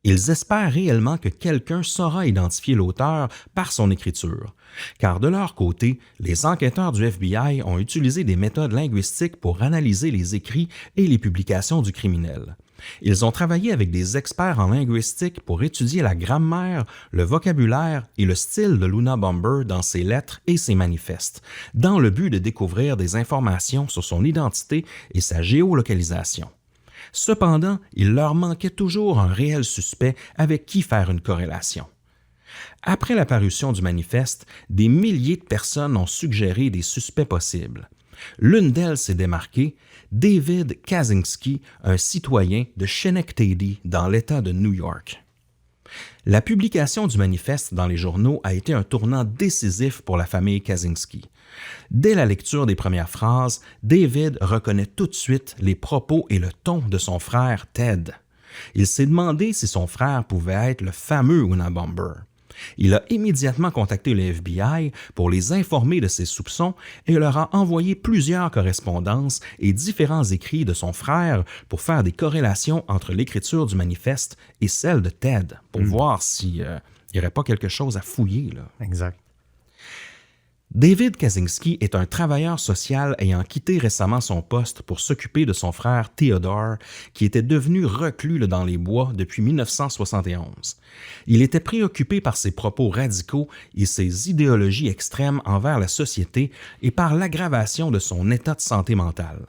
Speaker 5: Ils espèrent réellement que quelqu'un saura identifier l'auteur par son écriture, car de leur côté, les enquêteurs du FBI ont utilisé des méthodes linguistiques pour analyser les écrits et les publications du criminel. Ils ont travaillé avec des experts en linguistique pour étudier la grammaire, le vocabulaire et le style de Luna Bomber dans ses lettres et ses manifestes, dans le but de découvrir des informations sur son identité et sa géolocalisation. Cependant, il leur manquait toujours un réel suspect avec qui faire une corrélation. Après la parution du manifeste, des milliers de personnes ont suggéré des suspects possibles. L'une d'elles s'est démarquée, David Kaczynski, un citoyen de Schenectady dans l'État de New York. La publication du manifeste dans les journaux a été un tournant décisif pour la famille Kaczynski. Dès la lecture des premières phrases, David reconnaît tout de suite les propos et le ton de son frère Ted. Il s'est demandé si son frère pouvait être le fameux Luna Bomber. Il a immédiatement contacté le FBI pour les informer de ses soupçons et leur a envoyé plusieurs correspondances et différents écrits de son frère pour faire des corrélations entre l'écriture du manifeste et celle de Ted, pour voir s'il n'y aurait pas quelque chose à fouiller, là.
Speaker 4: Exact.
Speaker 5: David Kaczynski est un travailleur social ayant quitté récemment son poste pour s'occuper de son frère Theodore, qui était devenu reclus dans les bois depuis 1971. Il était préoccupé par ses propos radicaux et ses idéologies extrêmes envers la société et par l'aggravation de son état de santé mentale.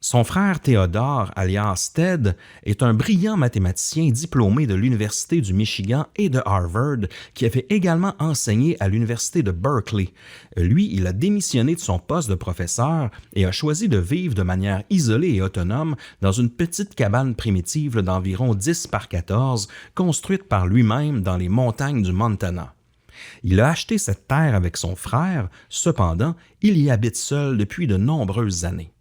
Speaker 5: Son frère Theodore, alias Ted, est un brillant mathématicien diplômé de l'Université du Michigan et de Harvard qui avait également enseigné à l'Université de Berkeley. Lui, il a démissionné de son poste de professeur et a choisi de vivre de manière isolée et autonome dans une petite cabane primitive d'environ 10 par 14 construite par lui-même dans les montagnes du Montana. Il a acheté cette terre avec son frère, cependant, il y habite seul depuis de nombreuses années.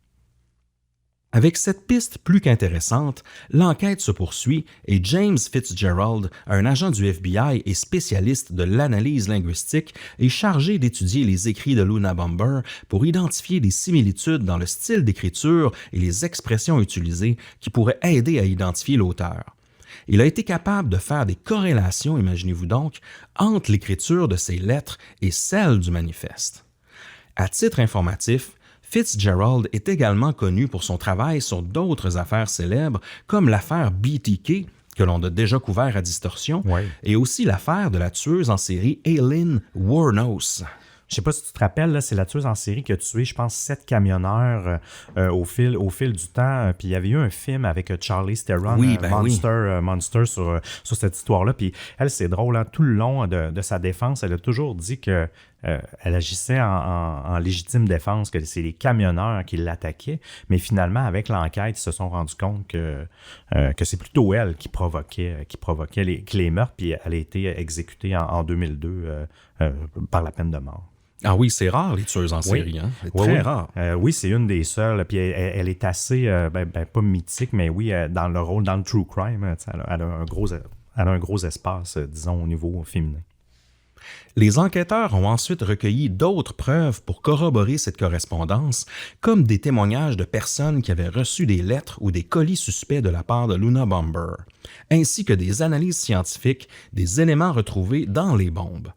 Speaker 5: Avec cette piste plus qu'intéressante, l'enquête se poursuit et James Fitzgerald, un agent du FBI et spécialiste de l'analyse linguistique, est chargé d'étudier les écrits de l'Unabomber pour identifier des similitudes dans le style d'écriture et les expressions utilisées qui pourraient aider à identifier l'auteur. Il a été capable de faire des corrélations, imaginez-vous donc, entre l'écriture de ces lettres et celle du manifeste. À titre informatif, Fitzgerald est également connu pour son travail sur d'autres affaires célèbres, comme l'affaire BTK, que l'on a déjà couvert à Distorsion, et aussi l'affaire de la tueuse en série Aileen Wuornos.
Speaker 4: Je ne sais pas si tu te rappelles, là, c'est la tueuse en série qui a tué, je pense, 7 camionneurs au fil du temps. Puis il y avait eu un film avec Charlize Theron, Monster sur cette histoire-là. Puis elle, c'est drôle, hein, tout le long de sa défense, elle a toujours dit que elle agissait en légitime défense, que c'est les camionneurs qui l'attaquaient. Mais finalement, avec l'enquête, ils se sont rendus compte que c'est plutôt elle qui provoquait les meurtres. Puis elle a été exécutée en 2002 par la peine de mort.
Speaker 5: Ah oui, c'est rare, les tueuses en série. Hein? C'est très rare.
Speaker 4: Oui, c'est une des seules. Puis elle est assez, pas mythique, mais oui, dans le rôle, dans le true crime, elle a un gros espace, disons, au niveau féminin.
Speaker 5: Les enquêteurs ont ensuite recueilli d'autres preuves pour corroborer cette correspondance, comme des témoignages de personnes qui avaient reçu des lettres ou des colis suspects de la part de l'Unabomber, ainsi que des analyses scientifiques des éléments retrouvés dans les bombes.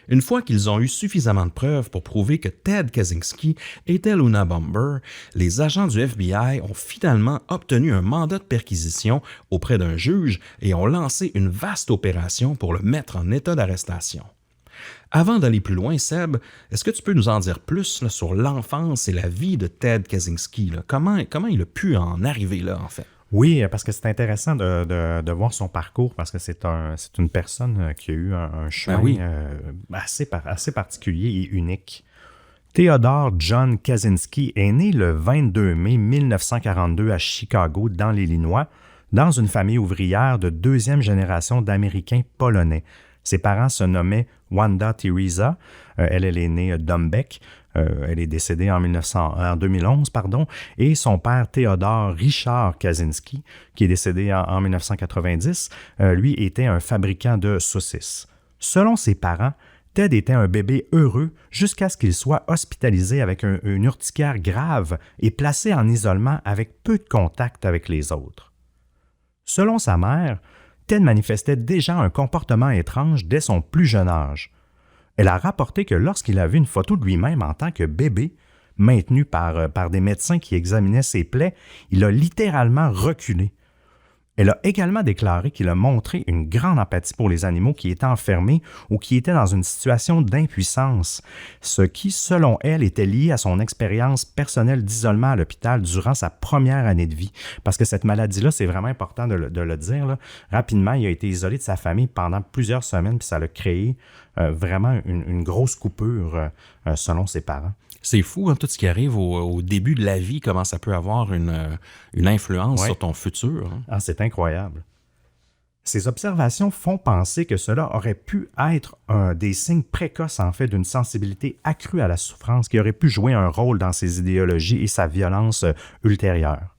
Speaker 5: Une fois qu'ils ont eu suffisamment de preuves pour prouver que Ted Kaczynski était l'Unabomber, les agents du FBI ont finalement obtenu un mandat de perquisition auprès d'un juge et ont lancé une vaste opération pour le mettre en état d'arrestation. Avant d'aller plus loin, Seb, est-ce que tu peux nous en dire plus là, sur l'enfance et la vie de Ted Kaczynski? Là? Comment il a pu en arriver là, en fait?
Speaker 4: Oui, parce que c'est intéressant de voir son parcours, parce que c'est une personne qui a eu un chemin assez particulier et unique. Theodore John Kaczynski est né le 22 mai 1942 à Chicago, dans l'Illinois, dans une famille ouvrière de deuxième génération d'Américains polonais. Ses parents se nommaient Wanda Teresa, elle est née Dombeck, elle est décédée en 2011, et son père Theodore Richard Kaczynski, qui est décédé en 1990, lui était un fabricant de saucisses. Selon ses parents, Ted était un bébé heureux jusqu'à ce qu'il soit hospitalisé avec une urticaire grave et placé en isolement avec peu de contact avec les autres. Selon sa mère, Ted manifestait déjà un comportement étrange dès son plus jeune âge. Elle a rapporté que lorsqu'il a vu une photo de lui-même en tant que bébé, maintenu par des médecins qui examinaient ses plaies, il a littéralement reculé. Elle a également déclaré qu'il a montré une grande empathie pour les animaux qui étaient enfermés ou qui étaient dans une situation d'impuissance, ce qui, selon elle, était lié à son expérience personnelle d'isolement à l'hôpital durant sa première année de vie. Parce que cette maladie-là, c'est vraiment important de le dire, là. Rapidement, il a été isolé de sa famille pendant plusieurs semaines, puis ça l'a créé vraiment une grosse coupure selon ses parents.
Speaker 5: C'est fou, hein, tout ce qui arrive au début de la vie, comment ça peut avoir une influence sur ton futur. Hein?
Speaker 4: Ah, c'est incroyable. Ces observations font penser que cela aurait pu être des signes précoces, en fait, d'une sensibilité accrue à la souffrance qui aurait pu jouer un rôle dans ses idéologies et sa violence ultérieure.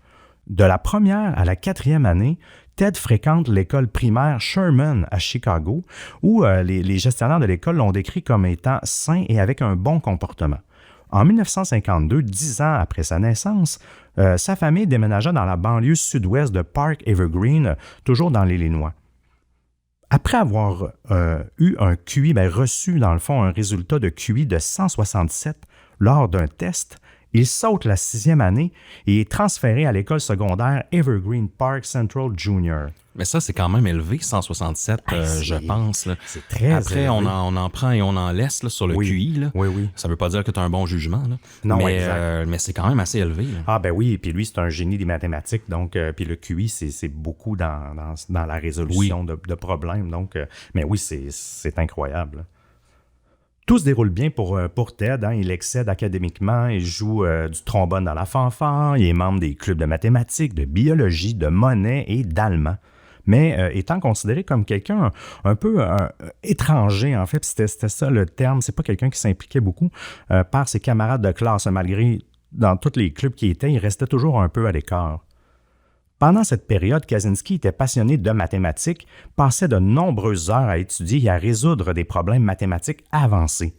Speaker 4: De la première à la 4e année, Ted fréquente l'école primaire Sherman à Chicago, où les gestionnaires de l'école l'ont décrit comme étant sain et avec un bon comportement. En 1952, 10 ans après sa naissance, sa famille déménagea dans la banlieue sud-ouest de Park Evergreen, toujours dans l'Illinois. Après avoir eu un QI, reçu dans le fond un résultat de QI de 167 lors d'un test, il saute la 6e année et est transféré à l'école secondaire Evergreen Park Central Junior.
Speaker 5: Mais ça, c'est quand même élevé, 167, je pense. Là.
Speaker 4: C'est très
Speaker 5: Après,
Speaker 4: élevé.
Speaker 5: on en prend et on en laisse là, sur le QI. Là.
Speaker 4: Oui.
Speaker 5: Ça ne veut pas dire que tu as un bon jugement. Là.
Speaker 4: Non,
Speaker 5: mais,
Speaker 4: exact.
Speaker 5: Mais c'est quand même assez élevé. Là.
Speaker 4: Ah ben oui, puis lui, c'est un génie des mathématiques, donc puis le QI, c'est beaucoup dans la résolution de problèmes. Donc, mais oui, c'est incroyable. Tout se déroule bien pour Ted. Hein. Il excelle académiquement, il joue du trombone dans la fanfare, il est membre des clubs de mathématiques, de biologie, de monnaie et d'allemand. Mais étant considéré comme quelqu'un un peu étranger, en fait, c'était ça le terme, c'est pas quelqu'un qui s'impliquait beaucoup par ses camarades de classe, malgré dans tous les clubs qui étaient, il restait toujours un peu à l'écart. Pendant cette période, Kaczynski était passionné de mathématiques, passait de nombreuses heures à étudier et à résoudre des problèmes mathématiques avancés.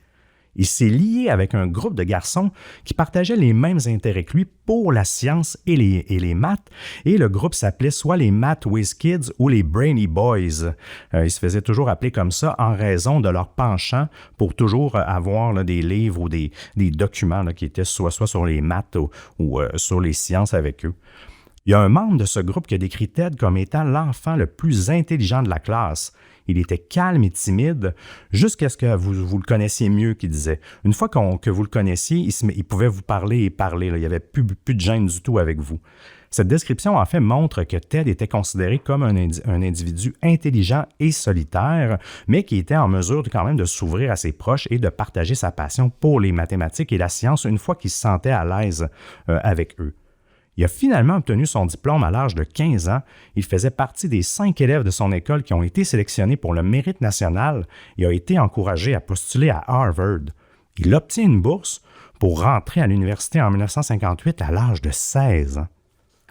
Speaker 4: Il s'est lié avec un groupe de garçons qui partageaient les mêmes intérêts que lui pour la science et les maths, et le groupe s'appelait soit les Math Whiz Kids ou les Brainy Boys. Ils se faisaient toujours appeler comme ça en raison de leur penchant pour toujours avoir là, des livres ou des documents là, qui étaient soit sur les maths ou sur les sciences avec eux. Il y a un membre de ce groupe qui a décrit Ted comme étant l'enfant le plus intelligent de la classe. Il était calme et timide jusqu'à ce que vous le connaissiez mieux, qu'il disait. Une fois que vous le connaissiez, il pouvait vous parler et parler. Là. Il n'y avait plus de gêne du tout avec vous. Cette description, en fait, montre que Ted était considéré comme un individu intelligent et solitaire, mais qui était en mesure quand même de s'ouvrir à ses proches et de partager sa passion pour les mathématiques et la science une fois qu'il se sentait à l'aise avec eux. Il a finalement obtenu son diplôme à l'âge de 15 ans. Il faisait partie des 5 élèves de son école qui ont été sélectionnés pour le mérite national et a été encouragé à postuler à Harvard. Il obtient une bourse pour rentrer à l'université en 1958 à l'âge de 16 ans.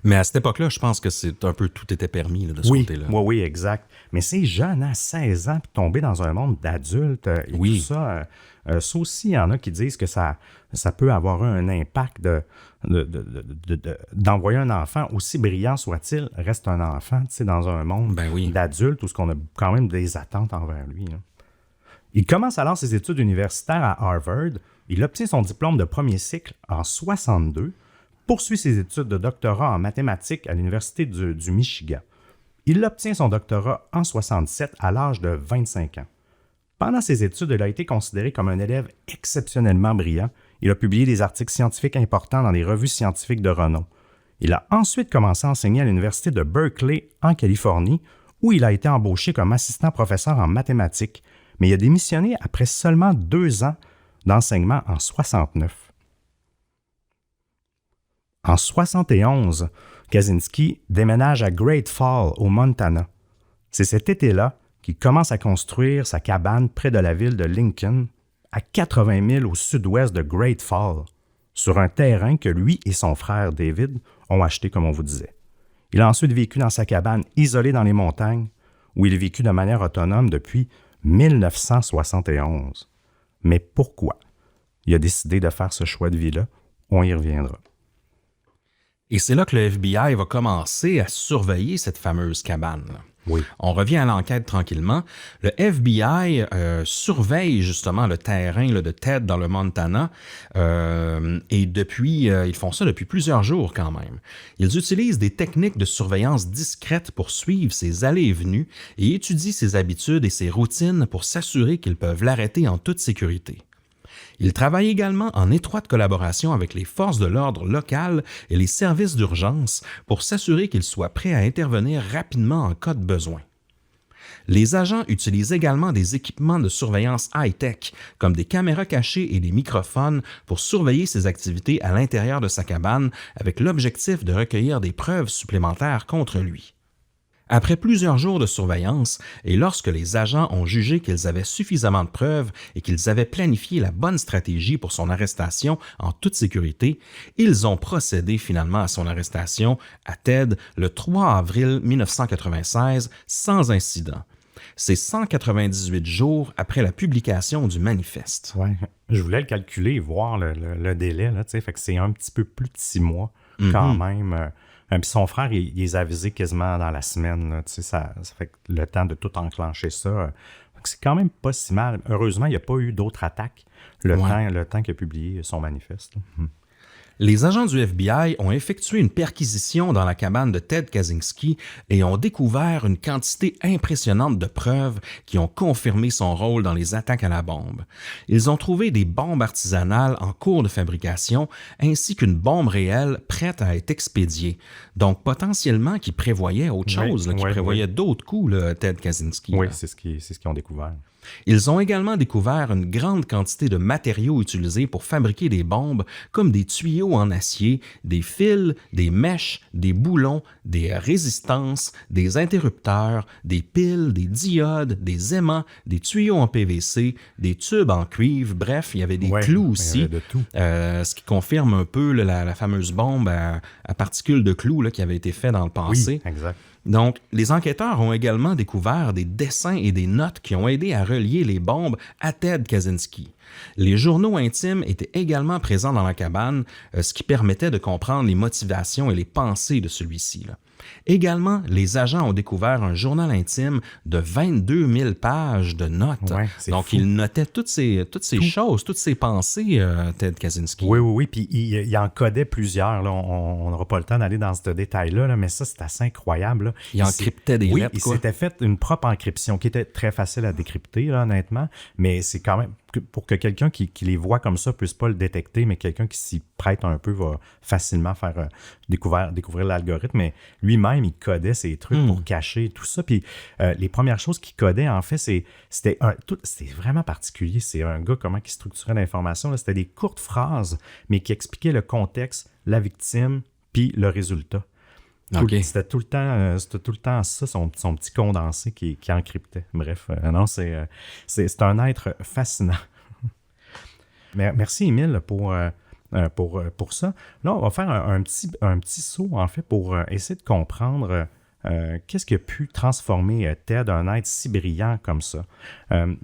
Speaker 5: Mais à cette époque-là, je pense que c'est un peu tout était permis là, de ce côté-là.
Speaker 4: Oui, exact. Mais c'est jeune, à 16 ans, puis tomber dans un monde d'adultes et tout ça. Ça aussi, il y en a qui disent que ça peut avoir un impact d'envoyer un enfant, aussi brillant soit-il, reste un enfant, tu sais, dans un monde d'adultes où on a quand même des attentes envers lui. Là. Il commence alors ses études universitaires à Harvard. Il obtient son diplôme de premier cycle en 62, poursuit ses études de doctorat en mathématiques à l'Université du Michigan. Il obtient son doctorat en 67 à l'âge de 25 ans. Pendant ses études, il a été considéré comme un élève exceptionnellement brillant. Il a publié des articles scientifiques importants dans des revues scientifiques de renom. Il a ensuite commencé à enseigner à l'Université de Berkeley, en Californie, où il a été embauché comme assistant professeur en mathématiques, mais il a démissionné après seulement 2 ans d'enseignement en 69. En 71, Kaczynski déménage à Great Falls, au Montana. C'est cet été-là qu'il commence à construire sa cabane près de la ville de Lincoln, à 80 000 au sud-ouest de Great Falls, sur un terrain que lui et son frère David ont acheté, comme on vous disait. Il a ensuite vécu dans sa cabane isolée dans les montagnes, où il a vécu de manière autonome depuis 1971. Mais pourquoi il a décidé de faire ce choix de vie-là? On y reviendra.
Speaker 5: Et c'est là que le FBI va commencer à surveiller cette fameuse cabane.
Speaker 4: Oui.
Speaker 5: On revient à l'enquête tranquillement. Le FBI surveille justement le terrain de Ted dans le Montana et ils font ça depuis plusieurs jours quand même. Ils utilisent des techniques de surveillance discrètes pour suivre ses allées et venues et étudient ses habitudes et ses routines pour s'assurer qu'ils peuvent l'arrêter en toute sécurité. Il travaille également en étroite collaboration avec les forces de l'ordre locales et les services d'urgence pour s'assurer qu'ils soient prêts à intervenir rapidement en cas de besoin. Les agents utilisent également des équipements de surveillance high-tech, comme des caméras cachées et des microphones, pour surveiller ses activités à l'intérieur de sa cabane avec l'objectif de recueillir des preuves supplémentaires contre lui. Après plusieurs jours de surveillance, et lorsque les agents ont jugé qu'ils avaient suffisamment de preuves et qu'ils avaient planifié la bonne stratégie pour son arrestation en toute sécurité, ils ont procédé finalement à son arrestation à Ted le 3 avril 1996 sans incident. C'est 198 jours après la publication du manifeste.
Speaker 4: Ouais, je voulais le calculer et voir le délai, là, fait que c'est un petit peu plus de 6 mois quand même. Puis son frère, il les a avisés quasiment dans la semaine. Là, ça fait que le temps de tout enclencher ça. C'est quand même pas si mal. Heureusement, il n'y a pas eu d'autres attaques le temps qu'il a publié son manifeste.
Speaker 5: Les agents du FBI ont effectué une perquisition dans la cabane de Ted Kaczynski et ont découvert une quantité impressionnante de preuves qui ont confirmé son rôle dans les attaques à la bombe. Ils ont trouvé des bombes artisanales en cours de fabrication ainsi qu'une bombe réelle prête à être expédiée. Donc potentiellement qui prévoyait autre chose, qui prévoyait d'autres coups, Ted Kaczynski.
Speaker 4: Oui, c'est ce qu'ils ont découvert.
Speaker 5: Ils ont également découvert une grande quantité de matériaux utilisés pour fabriquer des bombes, comme des tuyaux rideaux en acier, des fils, des mèches, des boulons, des résistances, des interrupteurs, des piles, des diodes, des aimants, des tuyaux en PVC, des tubes en cuivre. Bref, il y avait des clous aussi.
Speaker 4: Il y avait de tout.
Speaker 5: Ce qui confirme un peu là, la fameuse bombe à particules de clous là, qui avait été faite dans le passé.
Speaker 4: Oui, exact.
Speaker 5: Donc, les enquêteurs ont également découvert des dessins et des notes qui ont aidé à relier les bombes à Ted Kaczynski. Les journaux intimes étaient également présents dans la cabane, ce qui permettait de comprendre les motivations et les pensées de celui-ci. Là. Également, les agents ont découvert un journal intime de 22 000 pages de notes.
Speaker 4: Ouais,
Speaker 5: donc,
Speaker 4: fou.
Speaker 5: il notait toutes ces choses, toutes ces pensées, Ted Kaczynski.
Speaker 4: Oui. Puis il en codait plusieurs. Là. On n'aura pas le temps d'aller dans ce détail-là, là, mais ça, c'est assez incroyable. Là.
Speaker 5: Il encryptait des lettres.
Speaker 4: Il
Speaker 5: quoi.
Speaker 4: s'était fait une propre encryption qui était très facile à décrypter, là, honnêtement, mais c'est quand même pour que quelqu'un qui les voit comme ça ne puisse pas le détecter, mais quelqu'un qui s'y prête un peu va facilement faire découvrir l'algorithme. Mais lui-même, il codait ces trucs pour cacher tout ça. Puis les premières choses qu'il codait, en fait, c'était vraiment particulier. C'est un gars, comment il structurait l'information. Là. C'était des courtes phrases, mais qui expliquaient le contexte, la victime, puis le résultat.
Speaker 5: Okay.
Speaker 4: C'était tout le temps ça, son petit condensé qui encryptait. Bref, non, c'est un être fascinant. Merci, Émile, pour ça. Là, on va faire un petit saut, en fait, pour essayer de comprendre qu'est-ce qui a pu transformer Ted, un être si brillant comme ça.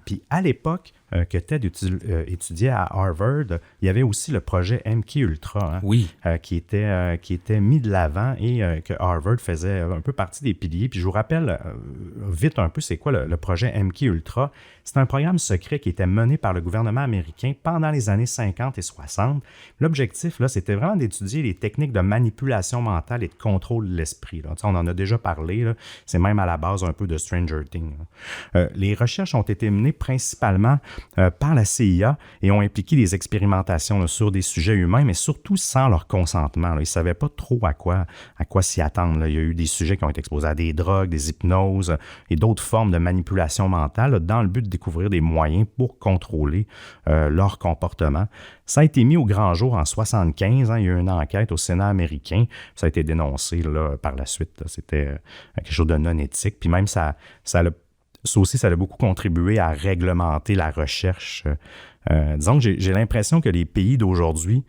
Speaker 4: Puis à l'époque que Ted étudiait à Harvard, il y avait aussi le projet MKUltra, hein,
Speaker 5: oui.
Speaker 4: qui était mis de l'avant et que Harvard faisait un peu partie des piliers. Puis je vous rappelle vite un peu c'est quoi le projet MKUltra. C'est un programme secret qui était mené par le gouvernement américain pendant les années 50 et 60. L'objectif, là, c'était vraiment d'étudier les techniques de manipulation mentale et de contrôle de l'esprit. Là. On en a déjà parlé. Là. C'est même à la base un peu de Stranger Things. Les recherches ont été menées principalement par la CIA et ont impliqué des expérimentations là, sur des sujets humains, mais surtout sans leur consentement. Là. Ils ne savaient pas trop à quoi s'y attendre. Là. Il y a eu des sujets qui ont été exposés à des drogues, des hypnoses et d'autres formes de manipulation mentale là, dans le but de découvrir des moyens pour contrôler leur comportement. Ça a été mis au grand jour en 1975. Hein, il y a eu une enquête au Sénat américain. Ça a été dénoncé là, par la suite. Là. C'était quelque chose de non éthique. Puis même ça a beaucoup contribué à réglementer la recherche. Disons que j'ai l'impression que les pays d'aujourd'hui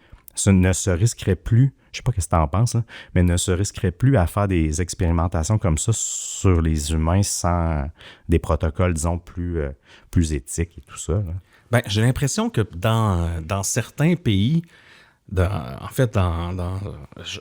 Speaker 4: ne se risqueraient plus, je ne sais pas ce que tu en penses, hein, mais ne se risqueraient plus à faire des expérimentations comme ça sur les humains sans des protocoles, disons, plus éthiques et tout ça. Là.
Speaker 5: Ben, j'ai l'impression que dans certains pays,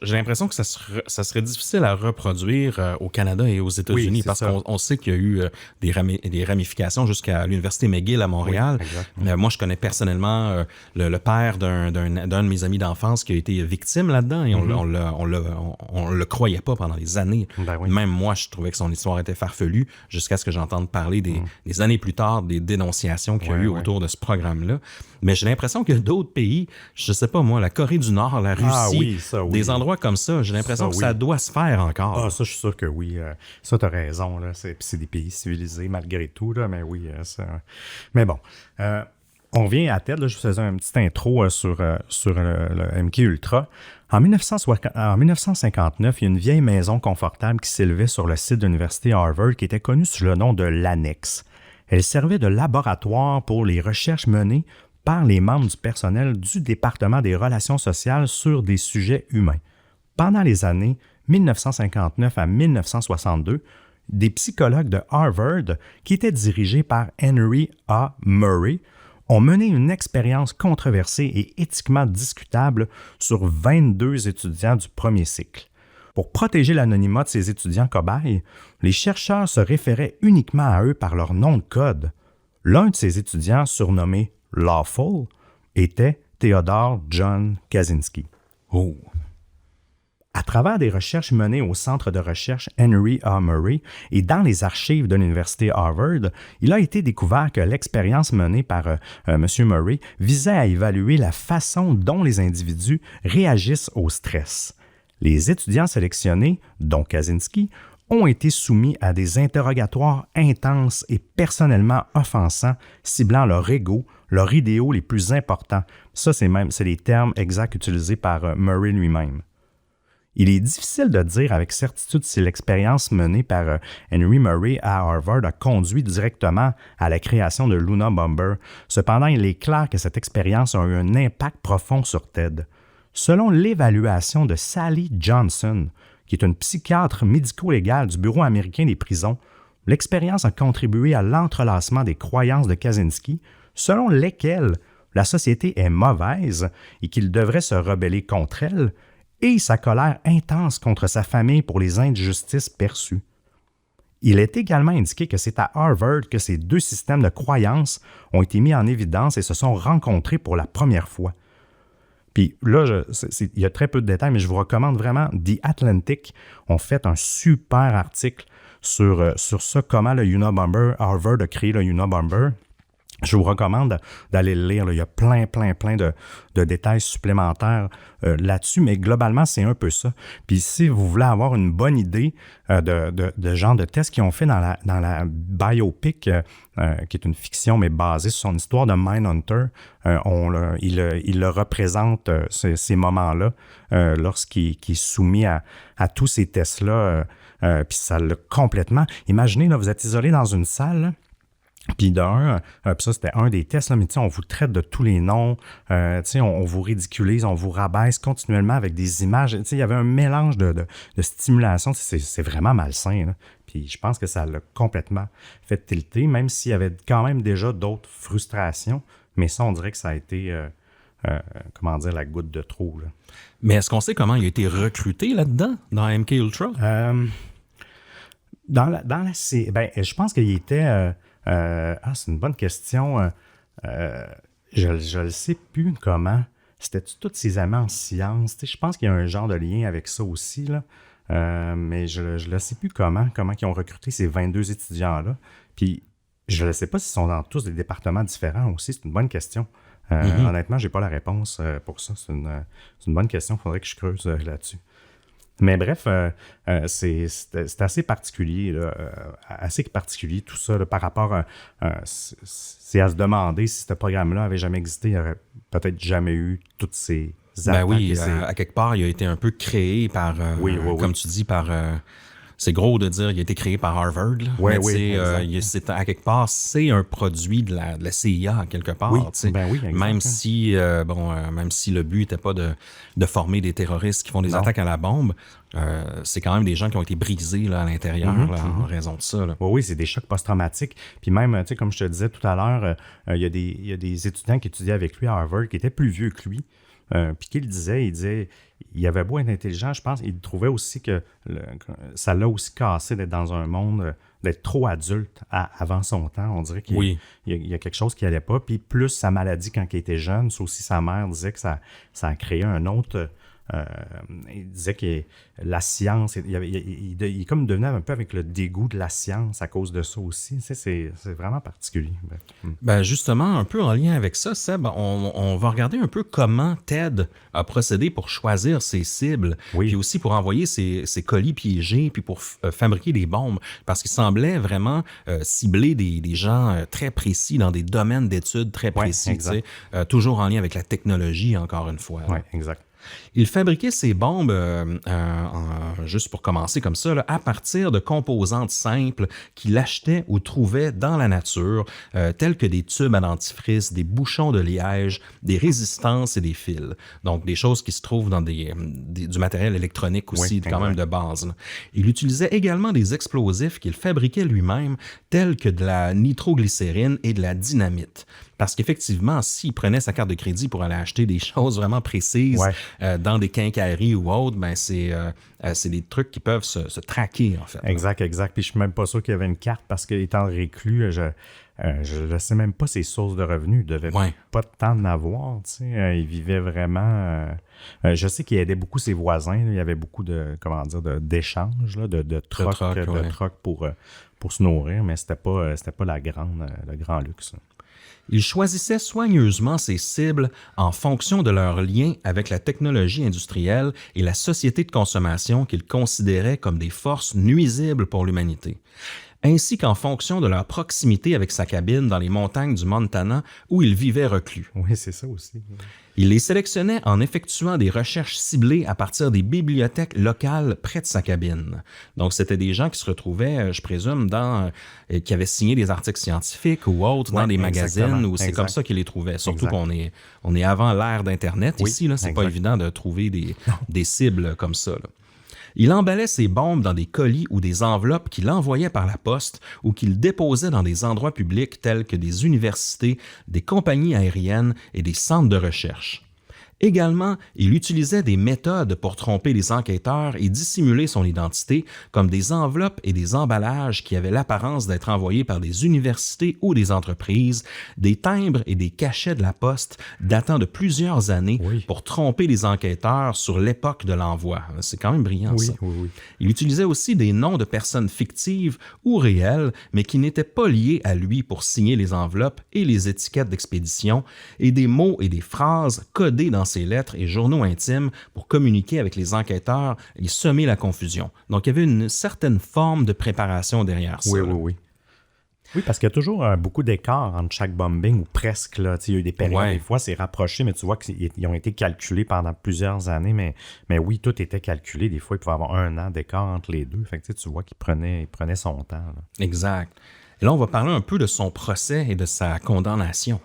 Speaker 5: j'ai l'impression que ça serait difficile à reproduire au Canada et aux États-Unis parce qu'on sait qu'il y a eu des ramifications jusqu'à l'Université McGill à Montréal. Oui, moi, je connais personnellement le père d'un de mes amis d'enfance qui a été victime là-dedans et on le croyait pas pendant des années. Ben oui. Même moi, je trouvais que son histoire était farfelue jusqu'à ce que j'entende parler des années plus tard des dénonciations qu'il y a eu autour de ce programme-là. Mais j'ai l'impression que d'autres pays, je sais pas moi, la Corée du Nord, la Russie, des endroits comme ça, j'ai l'impression que ça doit se faire encore.
Speaker 4: Ah, ça, je suis sûr que oui. Ça, tu as raison. Là. C'est des pays civilisés malgré tout, là, mais oui. Mais bon, on revient à Ted. Là, je vous faisais une petite intro sur le MKUltra. En 1959, il y a une vieille maison confortable qui s'élevait sur le site de l'université Harvard qui était connue sous le nom de l'Annexe. Elle servait de laboratoire pour les recherches menées par les membres du personnel du département des relations sociales sur des sujets humains. Pendant les années 1959 à 1962, des psychologues de Harvard, qui étaient dirigés par Henry A. Murray, ont mené une expérience controversée et éthiquement discutable sur 22 étudiants du premier cycle. Pour protéger l'anonymat de ces étudiants cobayes, les chercheurs se référaient uniquement à eux par leur nom de code. L'un de ces étudiants, surnommé Lawful, était Theodore John Kaczynski.
Speaker 5: Oh!
Speaker 4: À travers des recherches menées au centre de recherche Henry A. Murray et dans les archives de l'université Harvard, il a été découvert que l'expérience menée par M. Murray visait à évaluer la façon dont les individus réagissent au stress. Les étudiants sélectionnés, dont Kaczynski, ont été soumis à des interrogatoires intenses et personnellement offensants, ciblant leur ego, leurs idéaux les plus importants. Ça, c'est les termes exacts utilisés par Murray lui-même. Il est difficile de dire avec certitude si l'expérience menée par Henry Murray à Harvard a conduit directement à la création de l'Unabomber. Cependant, il est clair que cette expérience a eu un impact profond sur Ted. Selon l'évaluation de Sally Johnson, qui est une psychiatre médico-légale du Bureau américain des prisons, l'expérience a contribué à l'entrelacement des croyances de Kaczynski, selon lesquelles la société est mauvaise et qu'il devrait se rebeller contre elle, et sa colère intense contre sa famille pour les injustices perçues. Il est également indiqué que c'est à Harvard que ces deux systèmes de croyances ont été mis en évidence et se sont rencontrés pour la première fois. Puis là, il y a très peu de détails, mais je vous recommande vraiment The Atlantic. On fait un super article sur ça, comment le Unabomber, Harvard a créé le Unabomber. Je vous recommande d'aller le lire. Là. Il y a plein de détails supplémentaires là-dessus, mais globalement, c'est un peu ça. Puis si vous voulez avoir une bonne idée de genre de tests qu'ils ont fait dans la biopic, qui est une fiction, mais basée sur son histoire de Mindhunter, il le représente, ces moments-là, lorsqu'il est soumis à tous ces tests-là. Puis ça l'a complètement... Imaginez, là, vous êtes isolé dans une salle, là, puis d'un, puis ça c'était un des tests, là, mais on vous traite de tous les noms, on vous ridiculise, on vous rabaisse continuellement avec des images. Il y avait un mélange de stimulation, c'est vraiment malsain. Là. Puis je pense que ça l'a complètement fait tilter, même s'il y avait quand même déjà d'autres frustrations, mais ça, on dirait que ça a été, la goutte de trop. Là.
Speaker 5: Mais est-ce qu'on sait comment il a été recruté là-dedans, dans MK Ultra?
Speaker 4: Je pense qu'il était... c'est une bonne question. Je ne sais plus comment. C'était tous ses amis en sciences. Je pense qu'il y a un genre de lien avec ça aussi. Là. Mais je ne sais plus comment ils ont recruté ces 22 étudiants-là. Puis je ne sais pas s'ils sont dans tous des départements différents aussi. C'est une bonne question. Honnêtement, je n'ai pas la réponse pour ça. C'est une bonne question. Il faudrait que je creuse là-dessus. Mais bref, c'est assez particulier, là, tout ça, là, par rapport à... c'est à se demander si ce programme-là avait jamais existé, il n'y aurait peut-être jamais eu toutes ces attaques.
Speaker 5: Ben oui, à quelque part, il a été un peu créé par, comme tu dis, par... c'est gros de dire qu'il a été créé par Harvard. Là. C'est, à quelque part, c'est un produit de la CIA, quelque part. Même si le but n'était pas de former des terroristes qui font des attaques à la bombe, c'est quand même des gens qui ont été brisés là, à l'intérieur en raison de ça. Là.
Speaker 4: Oui, c'est des chocs post-traumatiques. Puis même, comme je te disais tout à l'heure, il y a des étudiants qui étudiaient avec lui à Harvard qui étaient plus vieux que lui. Puis qu'il disait, il avait beau être intelligent, je pense, il trouvait aussi que ça l'a aussi cassé d'être dans un monde, d'être trop adulte avant son temps. On dirait qu'il y a quelque chose qui n'allait pas. Puis plus sa maladie quand il était jeune, ça aussi sa mère disait que ça a créé un autre... il disait que la science, il comme devenait un peu avec le dégoût de la science à cause de ça aussi. C'est vraiment particulier.
Speaker 5: Ben justement, un peu en lien avec ça, Seb, on va regarder un peu comment Ted a procédé pour choisir ses cibles, puis aussi pour envoyer ses colis piégés, puis pour fabriquer des bombes, parce qu'il semblait vraiment cibler des gens très précis dans des domaines d'études très précis, toujours en lien avec la technologie, encore une fois.
Speaker 4: Oui, exact.
Speaker 5: Il fabriquait ses bombes, juste pour commencer comme ça, là, à partir de composantes simples qu'il achetait ou trouvait dans la nature, tels que des tubes à dentifrice, des bouchons de liège, des résistances et des fils. Donc, des choses qui se trouvent dans du matériel électronique aussi, quand même de base. Là. Il utilisait également des explosifs qu'il fabriquait lui-même, tels que de la nitroglycérine et de la dynamite. Parce qu'effectivement, s'il prenait sa carte de crédit pour aller acheter des choses vraiment précises dans des quincailleries ou autres, ben c'est des trucs qui peuvent se traquer, en fait.
Speaker 4: Exact. Puis je suis même pas sûr qu'il y avait une carte parce qu'étant réclus, je ne sais même pas ses sources de revenus. Il devait pas tant en avoir. Il vivait vraiment... je sais qu'il aidait beaucoup ses voisins. Là. Il y avait beaucoup d'échanges, de trocs pour se nourrir, mais c'était pas le grand luxe.
Speaker 5: Il choisissait soigneusement ses cibles en fonction de leur lien avec la technologie industrielle et la société de consommation qu'il considérait comme des forces nuisibles pour l'humanité, ainsi qu'en fonction de leur proximité avec sa cabine dans les montagnes du Montana où il vivait reclus.
Speaker 4: Oui, c'est ça aussi.
Speaker 5: Il les sélectionnait en effectuant des recherches ciblées à partir des bibliothèques locales près de sa cabine. Donc, c'était des gens qui se retrouvaient, je présume, qui avaient signé des articles scientifiques ou autres dans des magazines, où c'est comme ça qu'il les trouvait. Surtout qu'on est avant l'ère d'Internet ici, là, c'est pas évident de trouver des cibles comme ça, là. Il emballait ses bombes dans des colis ou des enveloppes qu'il envoyait par la poste ou qu'il déposait dans des endroits publics tels que des universités, des compagnies aériennes et des centres de recherche. Également, il utilisait des méthodes pour tromper les enquêteurs et dissimuler son identité, comme des enveloppes et des emballages qui avaient l'apparence d'être envoyés par des universités ou des entreprises, des timbres et des cachets de la poste datant de plusieurs années pour tromper les enquêteurs sur l'époque de l'envoi. C'est quand même brillant, ça.
Speaker 4: Oui.
Speaker 5: Il utilisait aussi des noms de personnes fictives ou réelles, mais qui n'étaient pas liées à lui pour signer les enveloppes et les étiquettes d'expédition, et des mots et des phrases codés dans ses lettres et journaux intimes pour communiquer avec les enquêteurs et semer la confusion. Donc, il y avait une certaine forme de préparation derrière ça.
Speaker 4: Oui. Oui, parce qu'il y a toujours beaucoup d'écart entre chaque bombing, ou presque. Là. Il y a eu des périodes, des fois, c'est rapproché, mais tu vois qu'ils ont été calculés pendant plusieurs années. Mais oui, tout était calculé. Des fois, il pouvait y avoir 1 an d'écart entre les deux. Fait que tu vois qu'il prenait son temps. Là.
Speaker 5: Exact. Et là, on va parler un peu de son procès et de sa condamnation.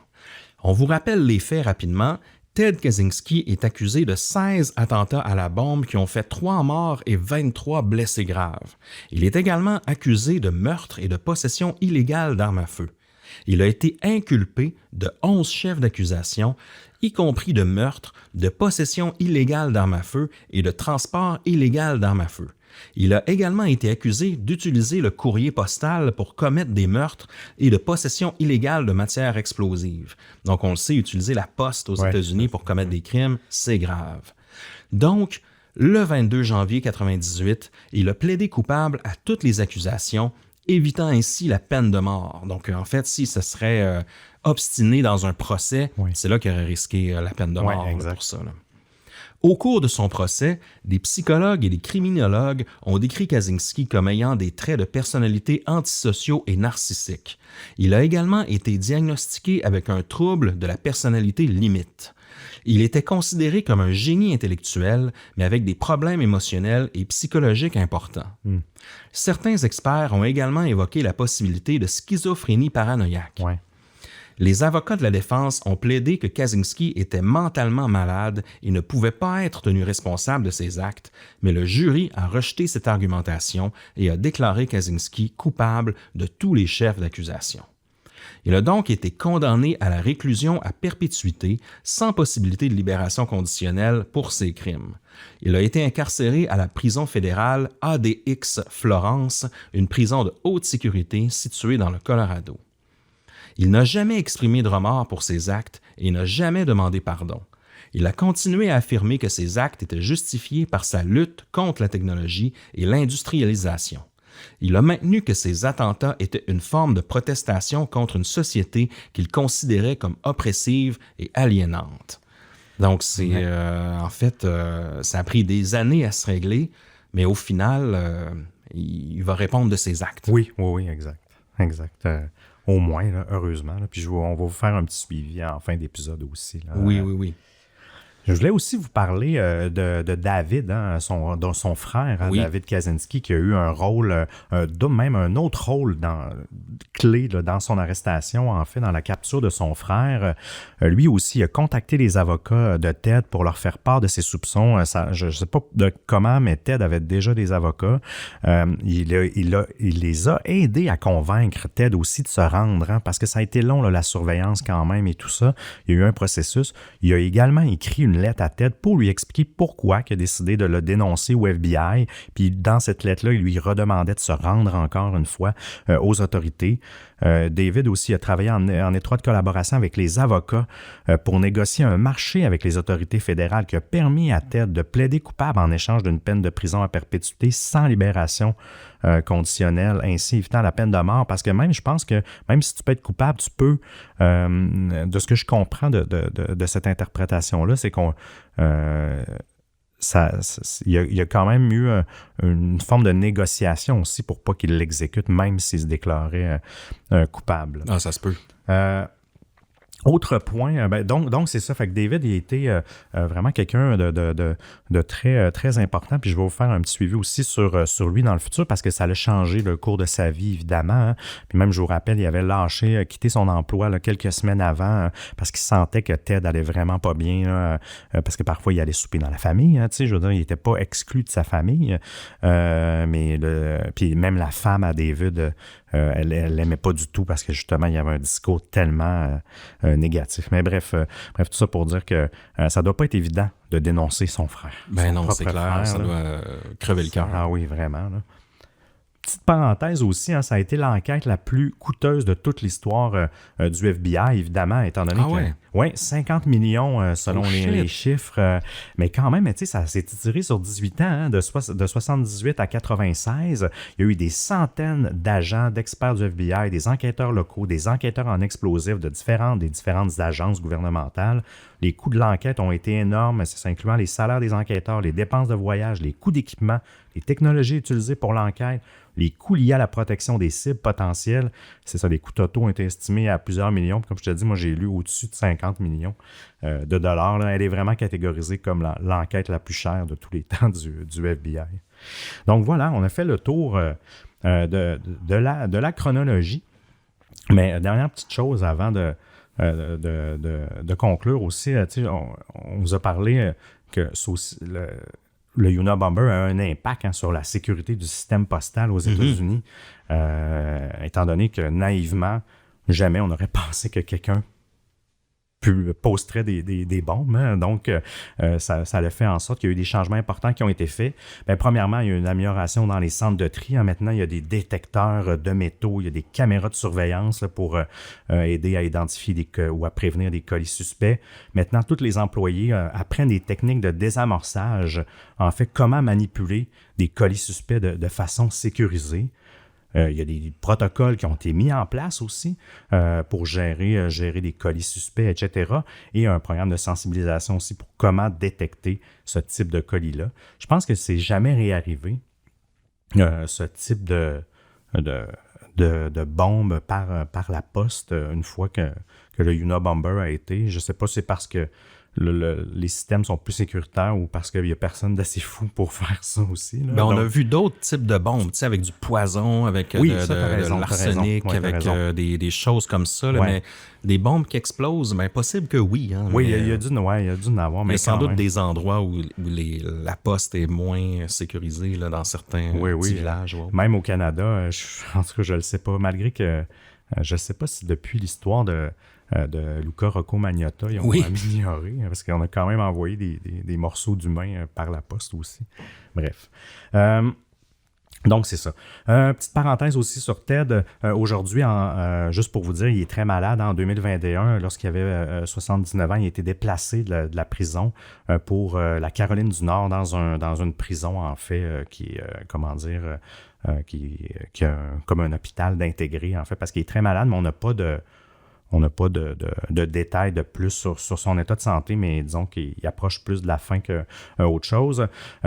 Speaker 5: On vous rappelle les faits rapidement. Ted Kaczynski est accusé de 16 attentats à la bombe qui ont fait 3 morts et 23 blessés graves. Il est également accusé de meurtre et de possession illégale d'armes à feu. Il a été inculpé de 11 chefs d'accusation, y compris de meurtre, de possession illégale d'armes à feu et de transport illégal d'armes à feu. Il a également été accusé d'utiliser le courrier postal pour commettre des meurtres et de possession illégale de matières explosives. Donc, on le sait, utiliser la poste aux États-Unis pour commettre des crimes, c'est grave. Donc, le 22 janvier 1998, il a plaidé coupable à toutes les accusations, évitant ainsi la peine de mort. Donc, en fait, si ce serait obstiné dans un procès, c'est là qu'il aurait risqué la peine de mort pour ça. Là. Au cours de son procès, des psychologues et des criminologues ont décrit Kaczynski comme ayant des traits de personnalité antisociaux et narcissiques. Il a également été diagnostiqué avec un trouble de la personnalité limite. Il était considéré comme un génie intellectuel, mais avec des problèmes émotionnels et psychologiques importants. Certains experts ont également évoqué la possibilité de schizophrénie paranoïaque. Les avocats de la défense ont plaidé que Kaczynski était mentalement malade et ne pouvait pas être tenu responsable de ses actes, mais le jury a rejeté cette argumentation et a déclaré Kaczynski coupable de tous les chefs d'accusation. Il a donc été condamné à la réclusion à perpétuité sans possibilité de libération conditionnelle pour ses crimes. Il a été incarcéré à la prison fédérale ADX Florence, une prison de haute sécurité située dans le Colorado. Il n'a jamais exprimé de remords pour ses actes et n'a jamais demandé pardon. Il a continué à affirmer que ses actes étaient justifiés par sa lutte contre la technologie et l'industrialisation. Il a maintenu que ces attentats étaient une forme de protestation contre une société qu'il considérait comme oppressive et aliénante. Donc, en fait, ça a pris des années à se régler, mais au final, il va répondre de ses actes.
Speaker 4: Oui, exact. Au moins, là, heureusement. Là. Puis on va vous faire un petit suivi en fin d'épisode aussi. Là.
Speaker 5: Oui.
Speaker 4: Je voulais aussi vous parler de David, son frère, David Kaczynski, qui a eu un rôle, même un autre rôle clé là, dans son arrestation, en fait, dans la capture de son frère. Lui aussi a contacté les avocats de Ted pour leur faire part de ses soupçons. Je ne sais pas comment, mais Ted avait déjà des avocats. Il les a aidés à convaincre Ted aussi de se rendre, parce que ça a été long, là, la surveillance quand même et tout ça. Il y a eu un processus. Il a également écrit une lettre à Ted pour lui expliquer pourquoi il a décidé de le dénoncer au FBI. Puis dans cette lettre-là, il lui redemandait de se rendre encore une fois aux autorités. David aussi a travaillé en étroite collaboration avec les avocats pour négocier un marché avec les autorités fédérales qui a permis à Ted de plaider coupable en échange d'une peine de prison à perpétuité sans libération conditionnelle, ainsi évitant la peine de mort. Parce que je pense que même si tu peux être coupable, tu peux, de ce que je comprends de cette interprétation-là, c'est qu'on... il y a quand même eu une forme de négociation aussi pour pas qu'il l'exécute, même s'il se déclarait coupable.
Speaker 5: Ah, ça se peut.
Speaker 4: Autre point, donc c'est ça. Fait que David, il était vraiment quelqu'un de très, très important. Puis je vais vous faire un petit suivi aussi sur lui dans le futur parce que ça a changé le cours de sa vie, évidemment. Hein. Puis même, je vous rappelle, il avait quitté son emploi là, quelques semaines avant parce qu'il sentait que Ted allait vraiment pas bien. Là, parce que parfois, il allait souper dans la famille. Hein, je veux dire, il n'était pas exclu de sa famille. Puis même la femme à David... elle l'aimait pas du tout parce que justement, il y avait un discours tellement négatif. Mais bref, tout ça pour dire que ça doit pas être évident de dénoncer son frère.
Speaker 5: Ben non, c'est clair, frère, ça doit crever le cœur.
Speaker 4: Ah oui, vraiment. Là. Petite parenthèse aussi, hein, ça a été l'enquête la plus coûteuse de toute l'histoire du FBI, évidemment, étant donné que 50 millions selon les chiffres. Mais quand même, ça s'est tiré sur 18 ans, hein, de 78 à 96. Il y a eu des centaines d'agents, d'experts du FBI, des enquêteurs locaux, des enquêteurs en explosifs des différentes agences gouvernementales. Les coûts de l'enquête ont été énormes, ça incluant les salaires des enquêteurs, les dépenses de voyage, les coûts d'équipement, les technologies utilisées pour l'enquête, les coûts liés à la protection des cibles potentielles. C'est ça, les coûts totaux ont été estimés à plusieurs millions. Puis comme je te dis, moi, j'ai lu au-dessus de 50 millions de dollars. Là. Elle est vraiment catégorisée comme l'enquête la plus chère de tous les temps du FBI. Donc voilà, on a fait le tour de la chronologie. Mais dernière petite chose avant de conclure aussi, on vous a parlé que le Unabomber a un impact sur la sécurité du système postal aux États-Unis, étant donné que naïvement, jamais on n'aurait pensé que quelqu'un posterait des bombes. Hein. Donc, ça a fait en sorte qu'il y a eu des changements importants qui ont été faits. Premièrement, il y a eu une amélioration dans les centres de tri. Hein. Maintenant, il y a des détecteurs de métaux, il y a des caméras de surveillance là, pour aider à identifier ou à prévenir des colis suspects. Maintenant, tous les employés apprennent des techniques de désamorçage, en fait, comment manipuler des colis suspects de façon sécurisée. Il y a des protocoles qui ont été mis en place aussi pour gérer des colis suspects, etc. Et un programme de sensibilisation aussi pour comment détecter ce type de colis-là. Je pense que c'est jamais réarrivé, ce type de bombe par la poste une fois que le Unabomber a été. Je ne sais pas si c'est parce que les systèmes sont plus sécuritaires ou parce qu'il n'y a personne d'assez fou pour faire ça aussi. Là.
Speaker 5: On a vu d'autres types de bombes, avec du poison, avec de l'arsenic, avec des choses comme ça. Là, mais des bombes qui explosent, possible que oui. Hein,
Speaker 4: oui, il y a dû en avoir. Mais
Speaker 5: sans doute des endroits où la poste est moins sécurisée là, dans certains petits villages. Ouais.
Speaker 4: Même au Canada, en tout cas, je ne le sais pas. Malgré que je ne sais pas si depuis l'histoire de Luca Rocco Magnotta, ils ont amélioré, parce qu'on a quand même envoyé des morceaux d'humains par la poste aussi. Bref. Donc, c'est ça. Petite parenthèse aussi sur Ted. Aujourd'hui, juste pour vous dire, il est très malade. En 2021, lorsqu'il avait 79 ans, il a été déplacé de la prison pour la Caroline du Nord, dans une prison, en fait, qui est, qui a comme un hôpital d'intégré, en fait, parce qu'il est très malade, mais on n'a pas de détails de plus sur son état de santé, mais disons qu'il approche plus de la fin qu'autre chose.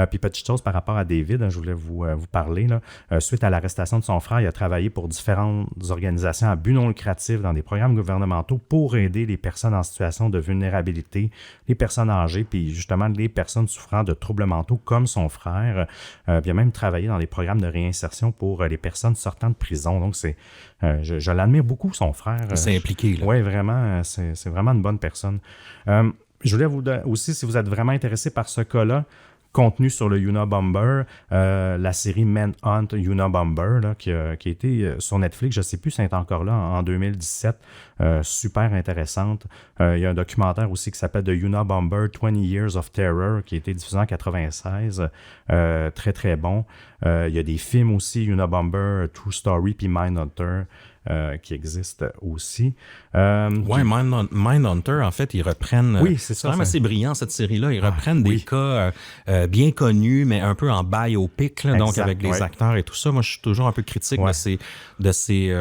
Speaker 4: Puis petite chose par rapport à David, je voulais vous parler. Là. Suite à l'arrestation de son frère, il a travaillé pour différentes organisations à but non lucratif dans des programmes gouvernementaux pour aider les personnes en situation de vulnérabilité, les personnes âgées, puis justement les personnes souffrant de troubles mentaux comme son frère. Puis il a même travaillé dans des programmes de réinsertion pour les personnes sortant de prison. Donc je l'admire beaucoup, son frère.
Speaker 5: C'est impliqué.
Speaker 4: Oui, vraiment, c'est vraiment une bonne personne. Je voulais vous aussi, si vous êtes vraiment intéressé par ce cas-là, contenu sur le Unabomber, la série Manhunt Unabomber, là, qui a été sur Netflix, je ne sais plus si elle est encore là, en 2017, super intéressante. Il y a un documentaire aussi qui s'appelle The Unabomber 20 Years of Terror, qui a été diffusé en 1996, très très bon. Il y a des films aussi, Unabomber, True Story, puis Mindhunter. qui existe aussi.
Speaker 5: Ouais, Mindhunter, en fait, ils reprennent...
Speaker 4: Oui, c'est ça.
Speaker 5: C'est quand même assez brillant, cette série-là. Ils reprennent des cas bien connus, mais un peu en biopic, là, donc avec les acteurs et tout ça. Moi, je suis toujours un peu critique de ces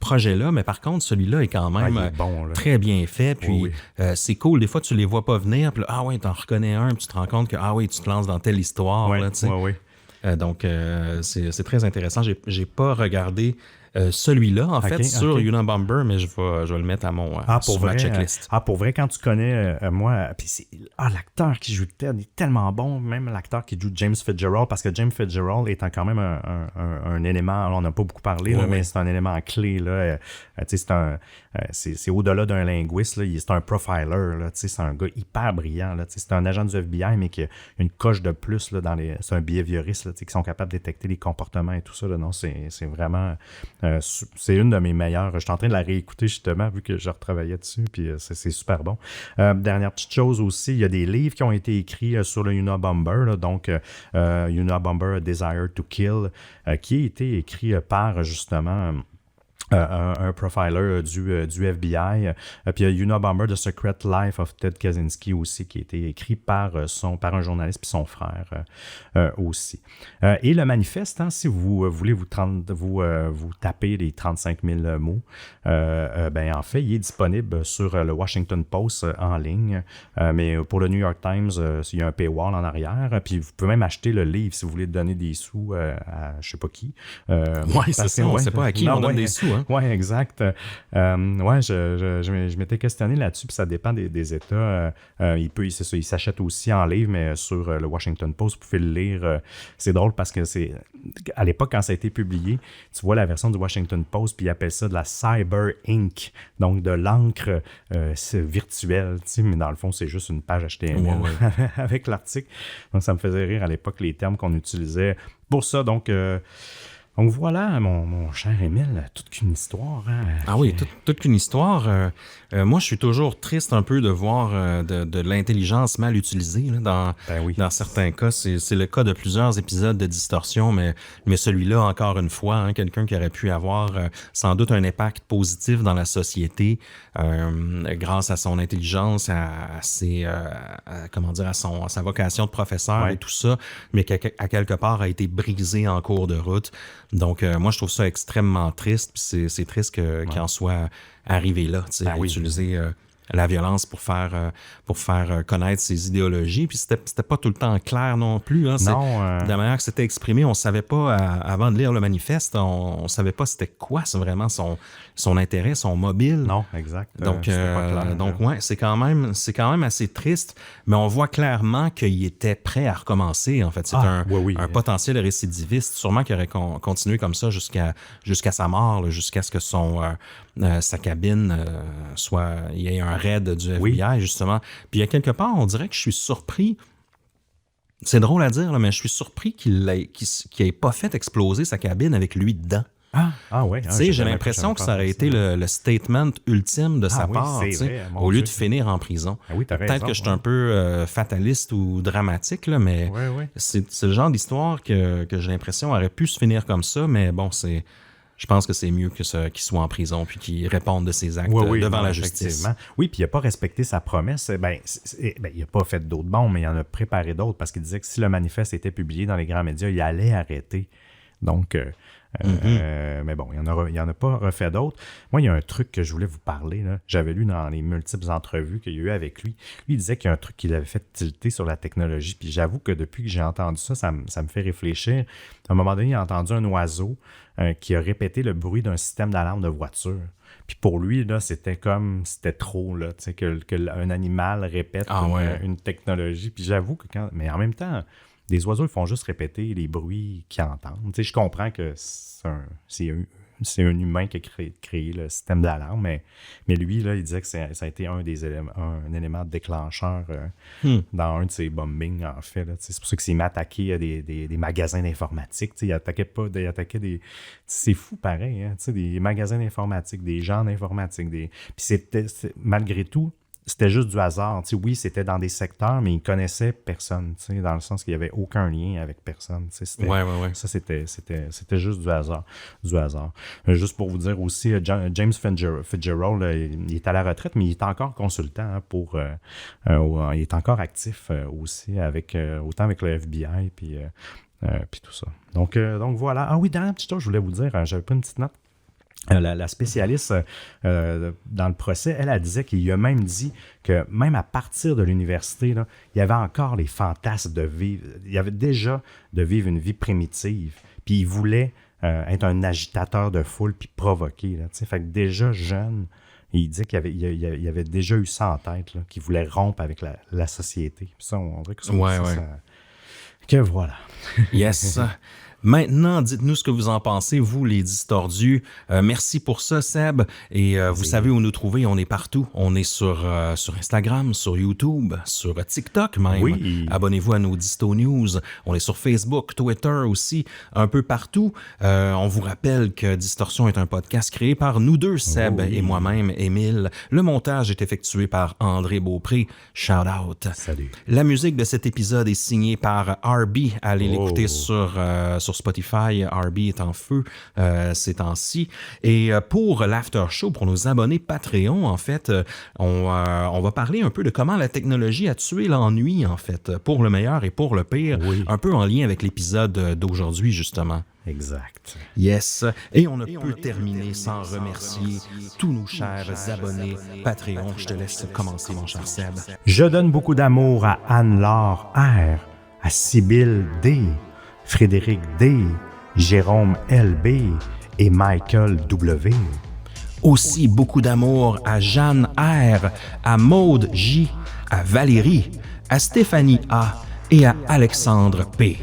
Speaker 5: projets-là, mais par contre, celui-là est quand même très bien fait. Puis c'est cool. Des fois, tu les vois pas venir, puis là, t'en reconnais un, puis tu te rends compte que, tu te lances dans telle histoire. Là, donc, c'est très intéressant. J'ai pas regardé celui-là, en fait, sur Unabomber, mais je vais le mettre à mon sur ma checklist.
Speaker 4: Pour vrai, quand tu connais moi, puis l'acteur qui joue Ted est tellement bon, même l'acteur qui joue James Fitzgerald, parce que James Fitzgerald étant quand même un élément, alors on n'a pas beaucoup parlé, mais c'est un élément clé, là, c'est au-delà d'un linguiste, là, c'est un profiler, là, c'est un gars hyper brillant, là, c'est un agent du FBI, mais qui a une coche de plus, là, c'est un behavioriste, là, qui sont capables de détecter les comportements et tout ça, là, non, c'est vraiment... c'est une de mes meilleures. Je suis en train de la réécouter justement vu que je retravaillais dessus, puis c'est super bon. Dernière petite chose aussi, il y a des livres qui ont été écrits sur le Unabomber, là, donc Unabomber A Desire to Kill, qui a été écrit par justement... un profiler du FBI. Puis il y a Unabomber, The Secret Life of Ted Kaczynski aussi, qui a été écrit par un journaliste puis son frère aussi. Et le manifeste, si vous voulez vous taper les 35 000 mots, en fait, il est disponible sur le Washington Post en ligne, mais pour le New York Times, il y a un paywall en arrière, puis vous pouvez même acheter le livre si vous voulez donner des sous à je sais pas qui.
Speaker 5: C'est ça, on ne sait pas à qui on donne des sous,
Speaker 4: Oui, exact. Je m'étais questionné là-dessus, puis ça dépend des États. Il s'achète aussi en livre, mais sur le Washington Post, vous pouvez le lire. C'est drôle parce que à l'époque, quand ça a été publié, tu vois la version du Washington Post, puis ils appellent ça de la Cyber Ink, donc de l'encre virtuelle, mais dans le fond, c'est juste une page HTML avec l'article. Donc, ça me faisait rire à l'époque les termes qu'on utilisait pour ça. Donc voilà, mon cher Émile, toute qu'une histoire.
Speaker 5: Toute qu'une histoire. Moi, je suis toujours triste un peu de voir de l'intelligence mal utilisée. Là, dans certains cas, c'est le cas de plusieurs épisodes de Distorsion, mais celui-là, encore une fois, quelqu'un qui aurait pu avoir sans doute un impact positif dans la société grâce à son intelligence, à sa vocation de professeur et tout ça, mais qui, à quelque part, a été brisé en cours de route. Donc, moi, je trouve ça extrêmement triste. Puis c'est triste qu'il en soit arrivé là, utiliser la violence pour faire connaître ses idéologies. Puis c'était pas tout le temps clair non plus. De la manière que c'était exprimé, on savait pas, avant de lire le manifeste, on savait pas c'était quoi vraiment son intérêt, son mobile.
Speaker 4: Non, exact.
Speaker 5: Donc c'est quand même assez triste, mais on voit clairement qu'il était prêt à recommencer. En fait, c'est un potentiel récidiviste, sûrement qu'il aurait continué comme ça jusqu'à sa mort, là, jusqu'à ce que sa cabine il y ait un raid du FBI, justement. Puis il y a quelque part, on dirait que je suis surpris. C'est drôle à dire, là, mais je suis surpris qu'il n'ait pas fait exploser sa cabine avec lui dedans. J'ai l'impression que ça aurait été le statement ultime de sa part, au lieu de finir en prison. Peut-être que je suis un peu fataliste ou dramatique, là, mais c'est le genre d'histoire que j'ai l'impression aurait pu se finir comme ça, mais bon, je pense que c'est mieux qu'il soit en prison puis qu'il réponde de ses actes devant la justice.
Speaker 4: Oui, puis il n'a pas respecté sa promesse. Il n'a pas fait d'autres bombes, mais il en a préparé d'autres parce qu'il disait que si le manifeste était publié dans les grands médias, il allait arrêter. Donc, mais bon, il n'y en a pas refait d'autres. Moi, il y a un truc que je voulais vous parler. Là. J'avais lu dans les multiples entrevues qu'il y a eu avec lui. Lui, il disait qu'il y a un truc qu'il avait fait tilter sur la technologie. Puis j'avoue que depuis que j'ai entendu ça me fait réfléchir. À un moment donné, il a entendu un oiseau qui a répété le bruit d'un système d'alarme de voiture. Puis pour lui, là, c'était trop, là, qu'un animal répète une technologie. Puis j'avoue que mais en même temps, les oiseaux, ils font juste répéter les bruits qu'ils entendent. Je comprends que c'est un humain qui a créé le système d'alarme, mais lui, là, il disait que ça a été un élément déclencheur dans un de ses bombings, en fait. Là. C'est pour ça qu'il s'est mis à attaquer des magasins d'informatique. Il attaquait des... C'est fou, pareil. Des magasins d'informatique, des gens d'informatique. Puis malgré tout, c'était juste du hasard. Tu sais, oui, c'était dans des secteurs, mais ils connaissaient personne, tu sais, dans le sens qu'il n'y avait aucun lien avec personne. Tu sais,
Speaker 5: Ouais.
Speaker 4: Ça, c'était juste du hasard. Juste pour vous dire aussi, James Fitzgerald, il est à la retraite, mais il est encore consultant il est encore actif aussi, autant avec le FBI, puis tout ça. Donc voilà. Ah oui, dernière petite chose, je voulais vous dire, j'avais pas une petite note. La spécialiste dans le procès, elle disait qu'il a même dit que même à partir de l'université, là, il y avait encore les fantasmes de vivre. Il y avait déjà de vivre une vie primitive. Puis il voulait être un agitateur de foule puis provoquer. Là, fait que déjà jeune, il dit qu'il avait déjà eu ça en tête, là, qu'il voulait rompre avec la société. Puis ça, on dirait que ça, que voilà.
Speaker 5: Yes. Maintenant, dites-nous ce que vous en pensez, vous, les distordus. Merci pour ça, Seb. Et vous savez où nous trouver, on est partout. On est sur Instagram, sur YouTube, sur TikTok même.
Speaker 4: Oui.
Speaker 5: Abonnez-vous à nos Disto News. On est sur Facebook, Twitter aussi, un peu partout. On vous rappelle que Distorsion est un podcast créé par nous deux, Seb et moi-même, Émile. Le montage est effectué par André Beaupré. Shout out.
Speaker 4: Salut.
Speaker 5: La musique de cet épisode est signée par RB. Allez l'écouter sur Spotify. RB est en feu ces temps-ci. Et pour l'after show, pour nos abonnés Patreon, en fait, on va parler un peu de comment la technologie a tué l'ennui, en fait, pour le meilleur et pour le pire, un peu en lien avec l'épisode d'aujourd'hui, justement.
Speaker 4: Exact.
Speaker 5: Yes. Et on ne peut terminer sans remercier tous nos chers abonnés Patreon. Je te laisse commencer, mon cher Seb.
Speaker 4: Je donne beaucoup d'amour à Anne-Laure R, à Sybille D, Frédéric D, Jérôme LB et Michael W.
Speaker 5: Aussi beaucoup d'amour à Jeanne R, à Maude J, à Valérie, à Stéphanie A et à Alexandre P.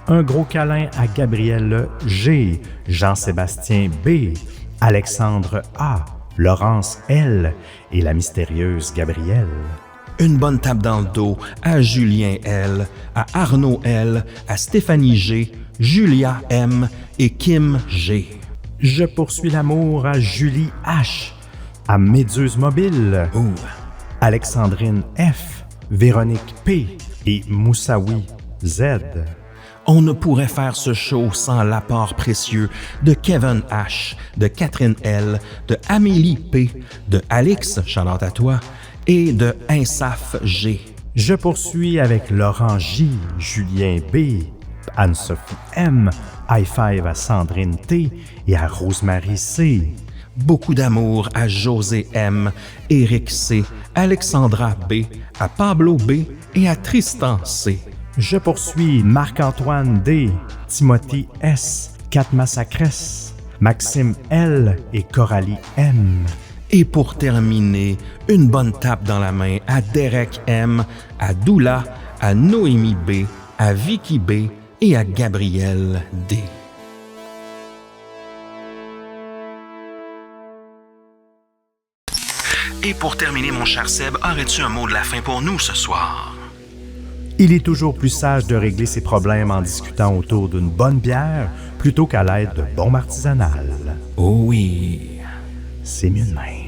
Speaker 4: Un gros câlin à Gabriel G, Jean-Sébastien B, Alexandre A, Laurence L et la mystérieuse Gabrielle.
Speaker 5: Une bonne tape dans le dos à Julien L, à Arnaud L, à Stéphanie G, Julia M et Kim G.
Speaker 4: Je poursuis l'amour à Julie H, à Méduse Mobile, Alexandrine F, Véronique P et Moussaoui Z.
Speaker 5: On ne pourrait faire ce show sans l'apport précieux de Kevin H, de Catherine L, de Amélie P, de Alix, shout-out à toi, et de Insaf G.
Speaker 4: Je poursuis avec Laurent J, Julien B, Anne-Sophie M, High Five à Sandrine T et à Rosemary C.
Speaker 5: Beaucoup d'amour à José M, Éric C, Alexandra B, à Pablo B et à Tristan C.
Speaker 4: Je poursuis Marc-Antoine D, Timothy S, Kat Massacres, Maxime L et Coralie M.
Speaker 5: Et pour terminer, une bonne tape dans la main à Derek M, à Doula, à Noémie B, à Vicky B et à Gabriel D. Et pour terminer, mon cher Seb, aurais-tu un mot de la fin pour nous ce soir?
Speaker 4: Il est toujours plus sage de régler ses problèmes en discutant autour d'une bonne bière plutôt qu'à l'aide de bombes artisanales.
Speaker 5: Oh oui.
Speaker 4: C'est mieux de même.